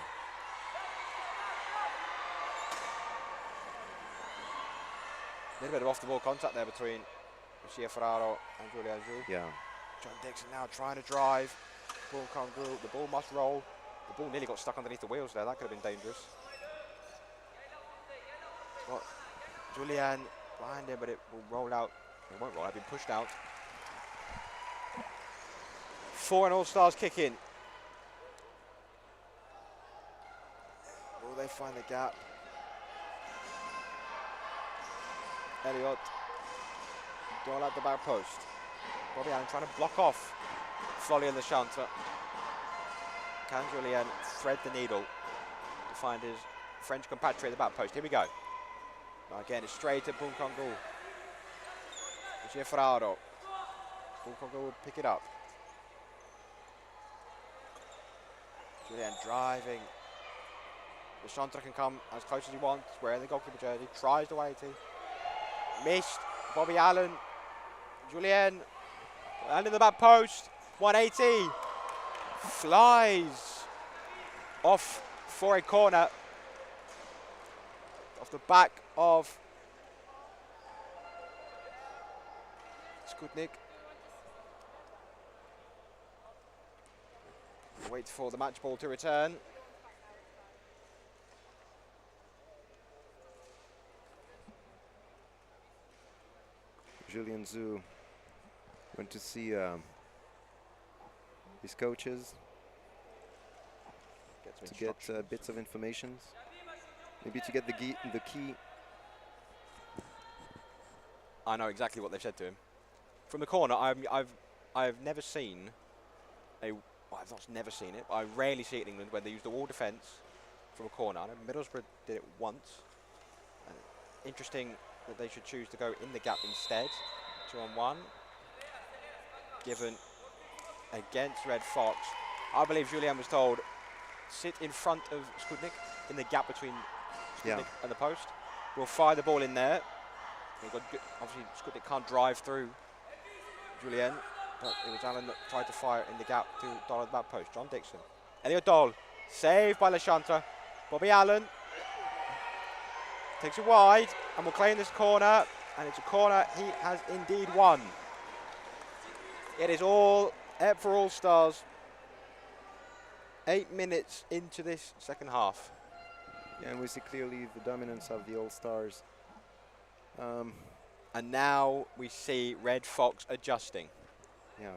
A little bit of off-the-ball contact there between Lucia Ferraro and Julian Zhu. Yeah. John Dixon now trying to drive. Ball can't go. The ball must roll. The ball nearly got stuck underneath the wheels there. That could have been dangerous. Got Julian behind him, but it will roll out. It won't roll. It's been pushed out. 4 and All-Stars kick in. Will they find the gap? Elliot. Goal at the back post. Bobby Allen trying to block off Folly and the Chantre. Can Julien thread the needle to find his French compatriot at the back post? Here we go. Now again, it's straight to Bunkongu. Lucia Ferraro. Bunkongu will pick it up. Julien driving. The Chantre can come as close as he wants, wearing the goalkeeper jersey. Tries the 180. Missed. Bobby Allen. Julien. And in the back post. 180. Flies off for a corner. Off the back of Skutnik. Wait for the match ball to return. Julian Zhu went to see his coaches to get bits of information, maybe to get the key. I know exactly what they've said to him. From the corner, I've never seen a. Well, I've not never seen it, but I rarely see it in England when they use the wall defence from a corner. I know Middlesbrough did it once. Interesting that they should choose to go in the gap instead. 2-on-1. Given against Red Fox. I believe Julien was told, sit in front of Skutnik in the gap between Skutnik and the post. We'll fire the ball in there. Obviously, Skutnik can't drive through Julien, but it was Allen that tried to fire in the gap to Doll at the back post. John Dixon. Elliot Doll. Saved by Le Chantre. Bobby Allen. Takes it wide and will claim this corner. And it's a corner he has indeed won. It is all up for All Stars. 8 minutes into this second half. Yeah, and we see clearly the dominance of the All Stars. And now we see Red Fox adjusting. Yeah.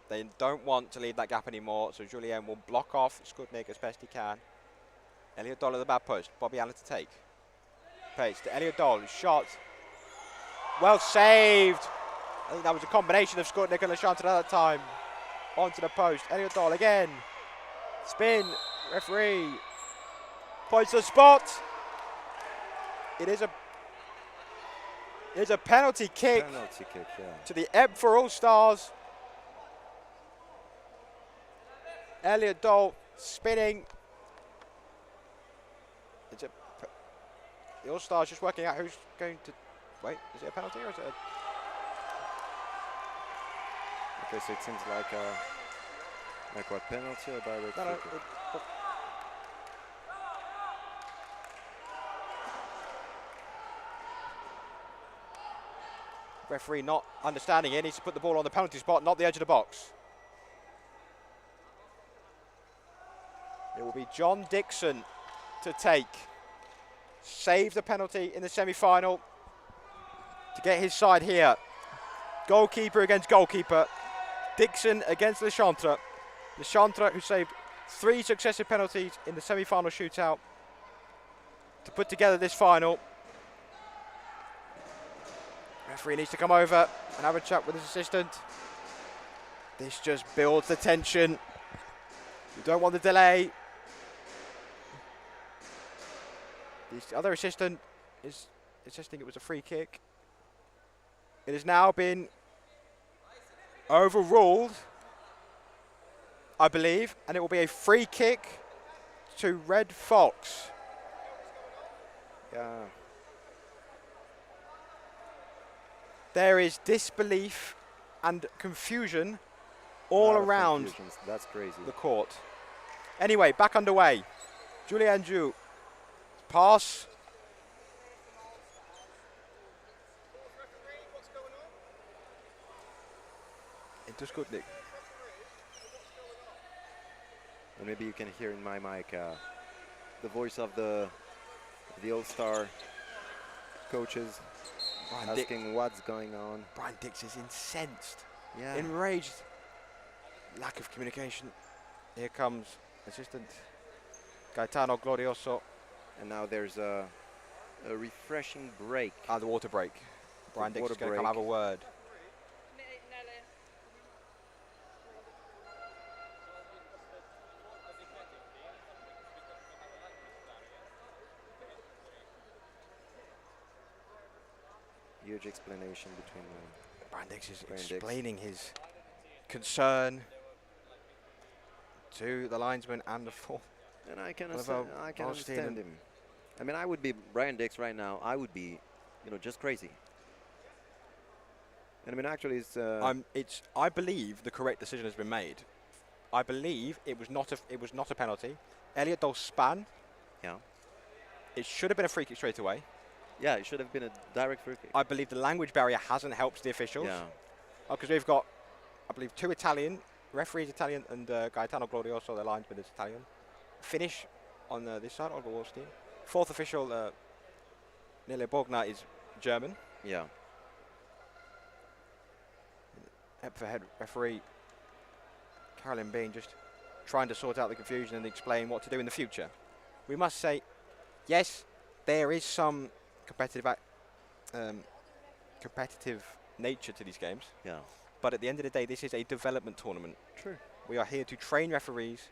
They don't want to leave that gap anymore, so Julien will block off Skutnik as best he can. Elliot Doll at the back post. Bobby Allen to take. Pace to Elliot Doll. Shot. Well saved. I think that was a combination of Skutnik and Le Chantre at that time. Onto the post. Elliot Doll again. Spin. Referee points the spot. It is a penalty kick. Penalty kick, yeah. To the ebb for All Stars. Elliot Doll spinning. The All Stars just working out who's going to. Wait, is it a penalty or is it a. Okay, so it seems like what, penalty or direct No, kick? Referee not understanding it, needs to put the ball on the penalty spot, not the edge of the box. It will be John Dixon to take. Save the penalty in the semi-final to get his side here. Goalkeeper against goalkeeper. Dixon against Le Chantre. Le Chantre, who saved 3 successive penalties in the semi-final shootout to put together this final. Referee needs to come over and have a chat with his assistant. This just builds the tension. We don't want the delay. The other assistant is insisting it was a free kick. It has now been overruled, I believe, and it will be a free kick to Red Fox. Yeah. There is disbelief and confusion all Lot of around confusions. That's crazy. the court. Anyway, back underway. Julian Ju. Pass. Into Skutnik. And maybe you can hear in my mic the voice of the All-Star coaches asking what's going on. Brian Dix is incensed, Yeah. enraged. Lack of communication. Here comes assistant Gaetano Glorioso. And now there's a refreshing break. The water break. Brian Dix water is going to come break. have a word. Huge explanation between Brian Dix is Brian Dix. explaining his concern to the linesman and the full. and I can Oliver understand him. I mean, I would be Brian Dix right now. I would be, just crazy. And I mean, actually, it's I believe the correct decision has been made. I believe it was not a penalty. Elliot Dole span. yeah, It should have been a free kick straight away. yeah. It should have been a direct free kick. I believe the language barrier hasn't helped the officials. Yeah, Because we've got, I believe, two Italian referees, Italian, and Gaetano Glorioso, the linesman, is Italian. Finish on this side of the Wolves team. Fourth official, Nele Bogna, is German. yeah. Epfer head referee Carolyn Bean just trying to sort out the confusion and explain what to do in the future. We must say, yes, there is some competitive nature to these games, Yeah, but at the end of the day, this is a development tournament. true. We are here to train referees,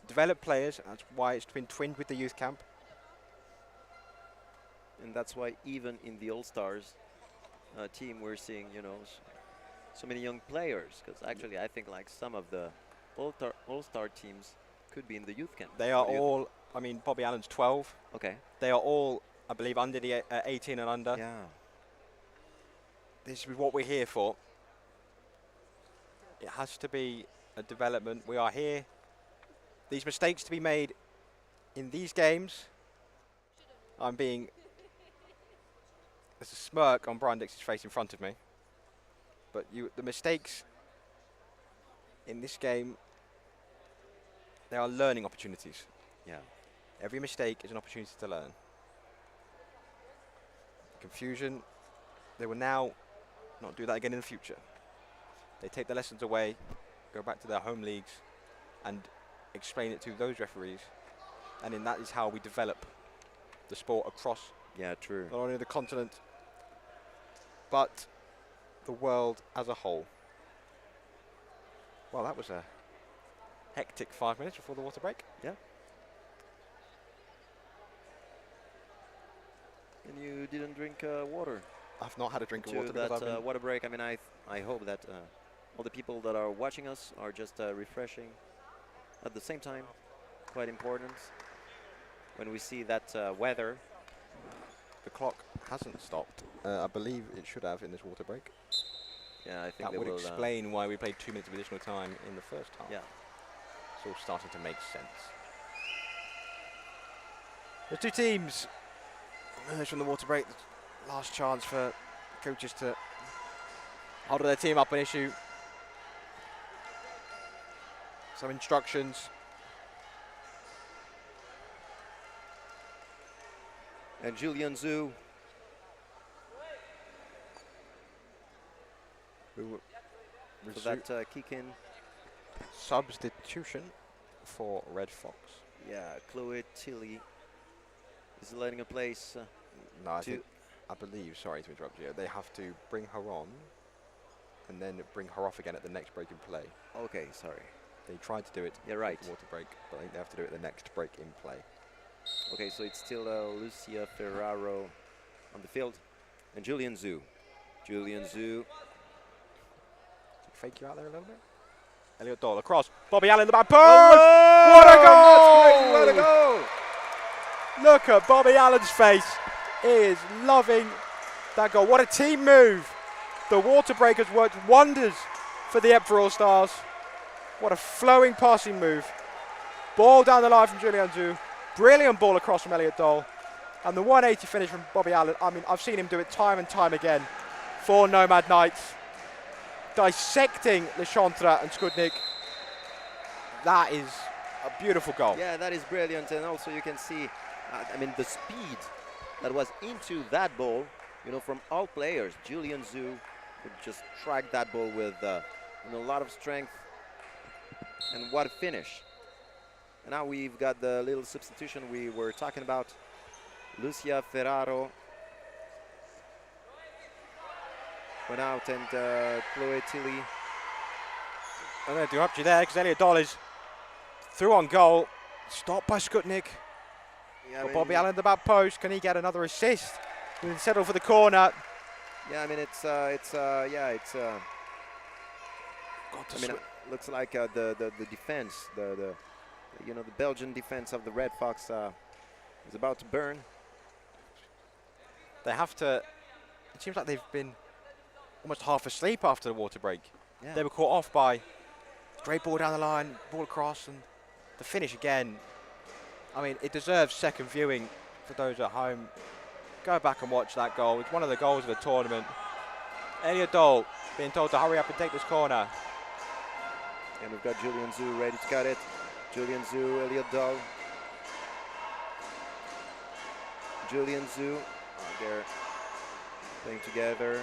develop players. That's why it's been twinned with the youth camp. And that's why even in the All-Stars team, we're seeing, so many young players. Because actually, I think like some of the All-Star teams could be in the youth camp. They are What do you all, I mean, Bobby Allen's 12. think? Okay. They are all, I believe, under the 18 and under. Yeah. This is what we're here for. It has to be a development. We are here. These mistakes to be made in these games. There's a smirk on Brian Dix's face in front of me. But the mistakes in this game, they are learning opportunities. Yeah. Every mistake is an opportunity to learn. Confusion, they will now not do that again in the future. They take the lessons away, go back to their home leagues and explain it to those referees. And then that is how we develop the sport across Yeah, true. not only the continent, but the world as a whole. Well, that was a hectic 5 minutes before the water break. Yeah. And you didn't drink water I've not had a drink of to water because I've that been water break. I mean, I hope that all the people that are watching us are just refreshing at the same time. Quite important when we see that weather. the clock hasn't stopped. I believe it should have in this water break. Yeah, I think That they would will, explain why we played 2 minutes of additional time in the first half. Yeah. It's all starting to make sense. The two teams emerge from the water break. Last chance for coaches to hold their team up and issue some instructions. And Julian Zhu, Who for that kick in. substitution for Red Fox. Yeah, Chloe Tilly is letting a place. No, I believe, sorry to interrupt you, they have to bring her on and then bring her off again at the next break in play. Okay, sorry. They tried to do it. Yeah, right. Water break, but I think they have to do it the next break in play. Okay, so it's still Lucia Ferraro on the field, and Julian Zhu. Julian Zhu. Fake you out there a little bit. Elliot Dahl across. Bobby Allen, the back post. Oh, What a goal! that's crazy, what a goal! Look at Bobby Allen's face. He is loving that goal. What a team move. The water breakers worked wonders for the Epford All-Stars. What a flowing passing move. Ball down the line from Julian Zhu. Brilliant ball across from Elliot Dahl. And the 180 finish from Bobby Allen. I mean, I've seen him do it time and time again for Nomad Knights. Dissecting Le Chantre and Skudnik. That is a beautiful goal. Yeah, that is brilliant, and also you can see, I mean, the speed that was into that ball, you know, from all players. Julian Zhu could just track that ball with a lot of strength, and what a finish. And now we've got the little substitution we were talking about. Lucia Ferraro went out, and Chloe Tilly. I'm going to interrupt you there because Elliot Dahl is through on goal. Stopped by Skutnik. Yeah, But Bobby Allen at the back post. Can he get another assist? He can settle for the corner. Yeah, I mean it looks like the defense, the Belgian defense of the Red Fox is about to burn. They have to. It seems like they've been almost half asleep after the water break. Yeah. They were caught off by straight ball down the line, ball across, and the finish again. I mean, it deserves second viewing for those at home. Go back and watch that goal. It's one of the goals of the tournament. Elliot Dahl being told to hurry up and take this corner. And we've got Julian Zhu ready to cut it. Julian Zhu, Elliot Dahl. Julian Zhu, they're playing together,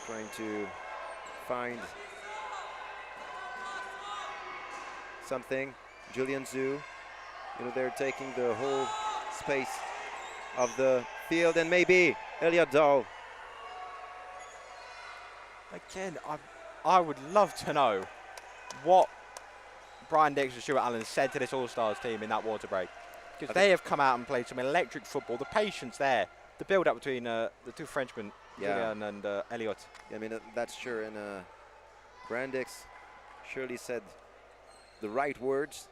trying to find something. Julian Zhu, they're taking the whole space of the field, and maybe Elliot Dahl. Again, I would love to know what Brian Dix and Stuart Allen said to this All-Stars team in that water break. Because they have come out and played some electric football. The patience there, the build-up between the two Frenchmen, Julian and Elliot. Yeah, I mean, that's sure. And Brian Dix surely said the right words.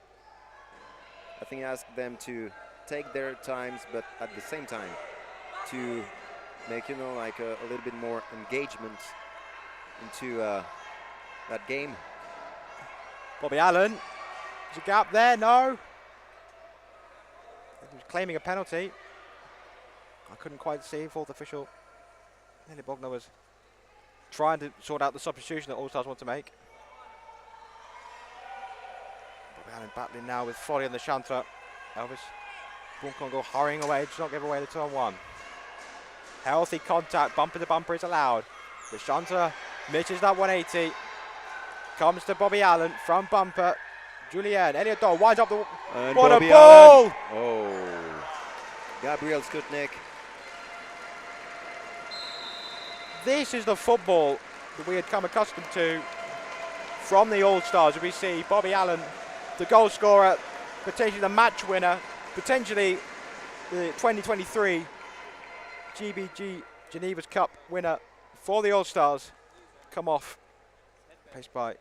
I think he asked them to take their times, but at the same time to make, like a little bit more engagement into that game. Bobby Allen, there's a gap there, no. He was claiming a penalty. I couldn't quite see, fourth official. Nelly Bogner was trying to sort out the substitution that All-Stars want to make. Bobby Allen battling now with Folly and the Chantre. Elvis Bunkongo hurrying away, does not give away the turn one. Healthy contact, bumper to bumper is allowed. The Chantre misses that 180. Comes to Bobby Allen from bumper. Julien, Elliot Dahl winds up the. And what Bobby a ball! Allen. Oh, Gabriel Skutnik. This is the football that we had come accustomed to from the All-Stars. We see Bobby Allen, the goal scorer, potentially the match winner, potentially the 2023 GBG Geneva Cup winner for the All-Stars, come off. Paced by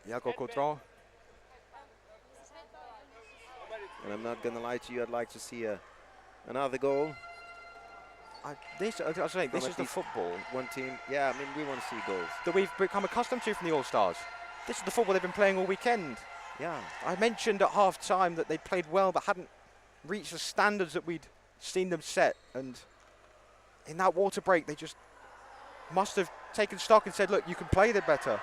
Iago Coutron. And I'm not gonna lie to you, I'd like to see another goal. This is the football One team, yeah, I mean, we want to see goals. that we've become accustomed to from the All-Stars. This is the football they've been playing all weekend. Yeah. I mentioned at half-time that they played well but hadn't reached the standards that we'd seen them set. And in that water break, they just must have taken stock and said, look, you can play that better.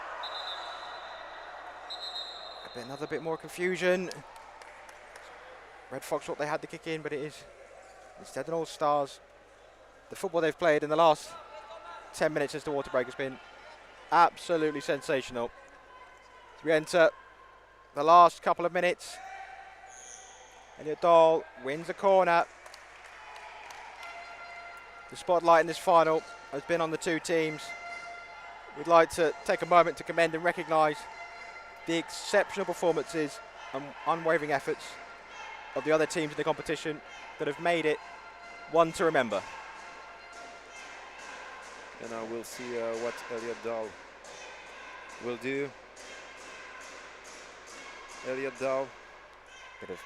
Another bit more confusion. Red Fox thought they had to kick in, but it is instead an All-Stars. The football they've played in the last 10 minutes since the water break has been absolutely sensational. As we enter the last couple of minutes, Elliot Dahl wins a corner. The spotlight in this final has been on the two teams. We'd like to take a moment to commend and recognise the exceptional performances and unwavering efforts of the other teams in the competition that have made it one to remember. And now we'll see what Elliot Dahl will do. Elliot Dahl. Bit of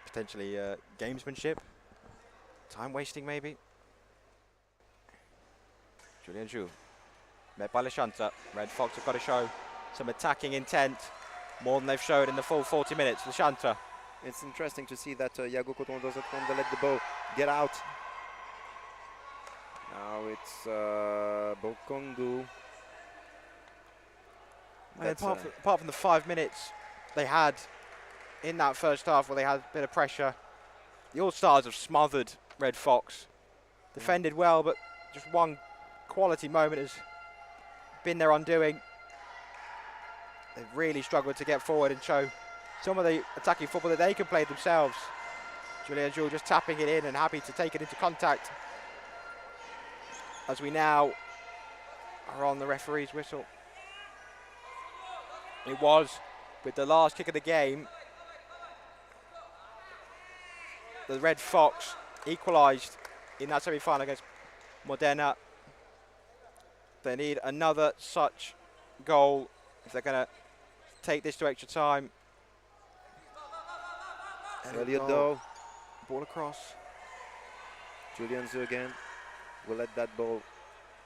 potentially gamesmanship, time wasting maybe. Julian Zhu, met by Lashanta. Red Fox have got to show some attacking intent, more than they've showed in the full 40 minutes. Lashanta. It's interesting to see that Yago Coton doesn't want to let the ball get out. Now it's Bokongu. And apart from the 5 minutes they had in that first half where they had a bit of pressure, the All-Stars have smothered Red Fox. Defended well, but just one quality moment has been their undoing. They've really struggled to get forward and show some of the attacking football that they can play themselves. Julien Joule just tapping it in and happy to take it into contact as we now are on the referee's whistle. It was with the last kick of the game. The Red Fox equalised in that semi-final against Modena. They need another such goal if they're going to take this to extra time. Elliot Dahl. Ball across. Julian Zhu again. Will let that ball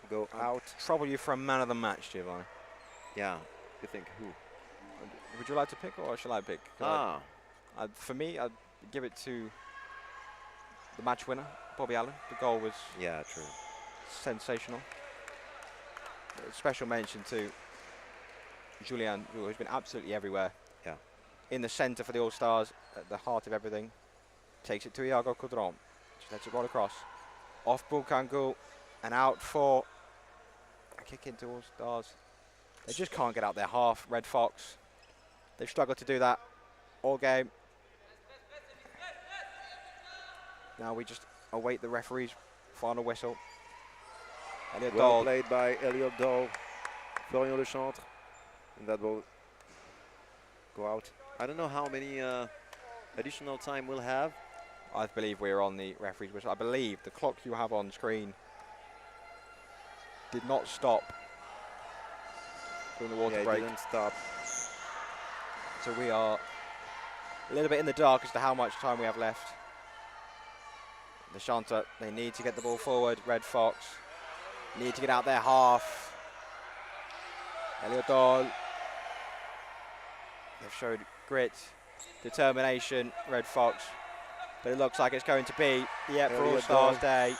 go out. Trouble you for a man of the match, Giovanni. Yeah. You think who? Would you like to pick or shall I pick? For me, I'd give it to the match winner, Bobby Allen. The goal was true. Sensational. A special mention to Julien, who's been absolutely everywhere. Yeah. In the centre for the All-Stars, at the heart of everything. Takes it to Iago Coudron. Just lets it roll across. Off Bokongu and out for a kick into All-Stars. They just can't get out their half, Red Fox. They've struggled to do that all game. Now we just await the referee's final whistle. Elliot Dahl. Played by Elliot Dahl. Florian Lechantre. And that ball go out. I don't know how many additional time we'll have. I believe we're on the referee's whistle. I believe the clock you have on screen did not stop during the water break. It didn't stop. So we are a little bit in the dark as to how much time we have left. The Shanta, they need to get the ball forward. Red Fox need to get out their half. Elliot Dahl. They've showed grit, determination, Red Fox. But it looks like it's going to be for All-Stars Day.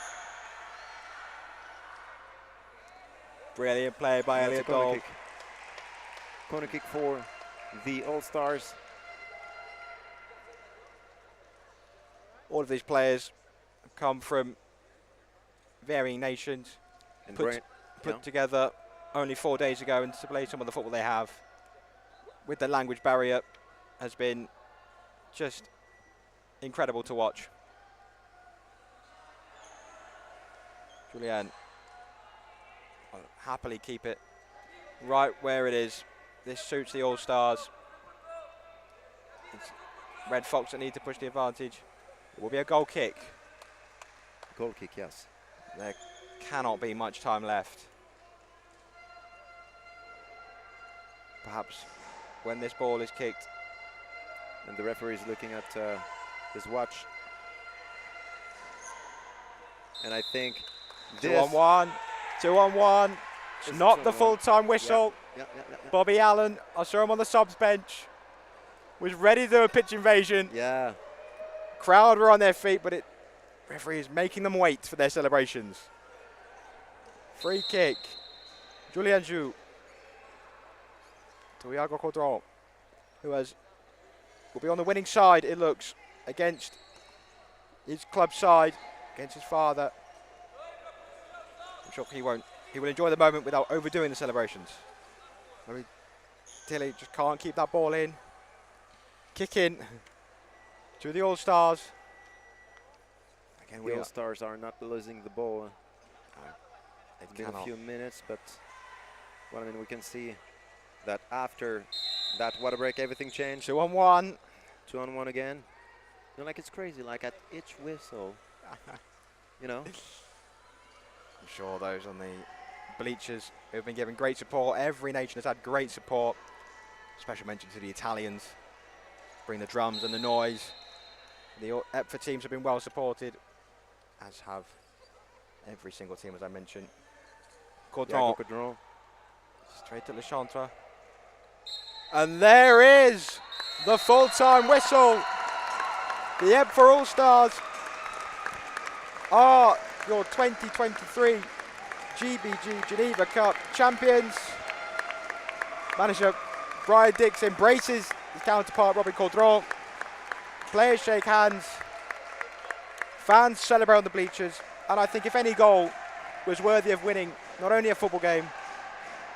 Brilliant play by Elliot Dahl. Corner kick for the All-Stars. All of these players have come from varying nations, And put together only 4 days ago, and to play some of the football they have with the language barrier has been just incredible to watch. Julien will happily keep it right where it is. This suits the All-Stars. It's Red Fox that need to push the advantage. It will be a goal kick. Goal kick, yes. There cannot be much time left. Perhaps when this ball is kicked. And the referee is looking at his watch. And I think 2 on 1. 2 on 1. It's not the full-time whistle. Yeah. Bobby Allen, I saw him on the subs bench, was ready to do a pitch invasion. Yeah. Crowd were on their feet, but referee is making them wait for their celebrations. Free kick. Julien Joule to Iago Coudron, who will be on the winning side, it looks, against his club side, against his father. I'm sure he will enjoy the moment without overdoing the celebrations. Tilly just can't keep that ball in. Kick in to the All-Stars. Again, The All-Stars are not losing the ball. It's been a few minutes, but we can see that after That water break, everything changed. 2-on-1. 2-on-1 again. You know, like it's crazy. Like at each whistle, you know. I'm sure those on the bleachers who have been giving great support. Every nation has had great support. Special mention to the Italians. Bring the drums and the noise. The EPFA teams have been well supported, as have every single team, as I mentioned. Caudron. Straight to Le Chantre. And there is the full-time whistle. The EPFA All-Stars are your 2023 GBG Geneva Cup champions. Manager Brian Dix embraces his counterpart Robin Caudron. Players shake hands. Fans celebrate on the bleachers. And I think if any goal was worthy of winning not only a football game,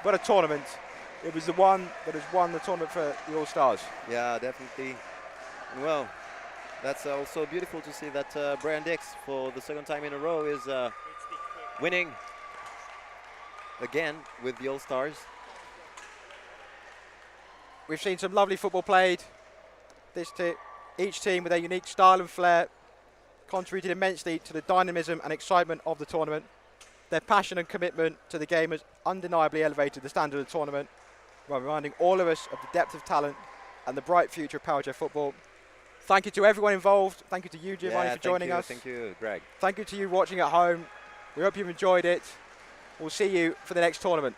but a tournament, it was the one that has won the tournament for the All-Stars. Yeah, definitely. Well, that's also beautiful to see that Brian Dix, for the second time in a row, is winning again with the All-Stars. We've seen some lovely football played. Each team with their unique style and flair contributed immensely to the dynamism and excitement of the tournament. Their passion and commitment to the game has undeniably elevated the standard of the tournament, while reminding all of us of the depth of talent and the bright future of Powerjet football. Thank you to everyone involved. Thank you to you, Giovanni, for joining us. Thank you, Greg. Thank you to you watching at home. We hope you've enjoyed it. We'll see you for the next tournament.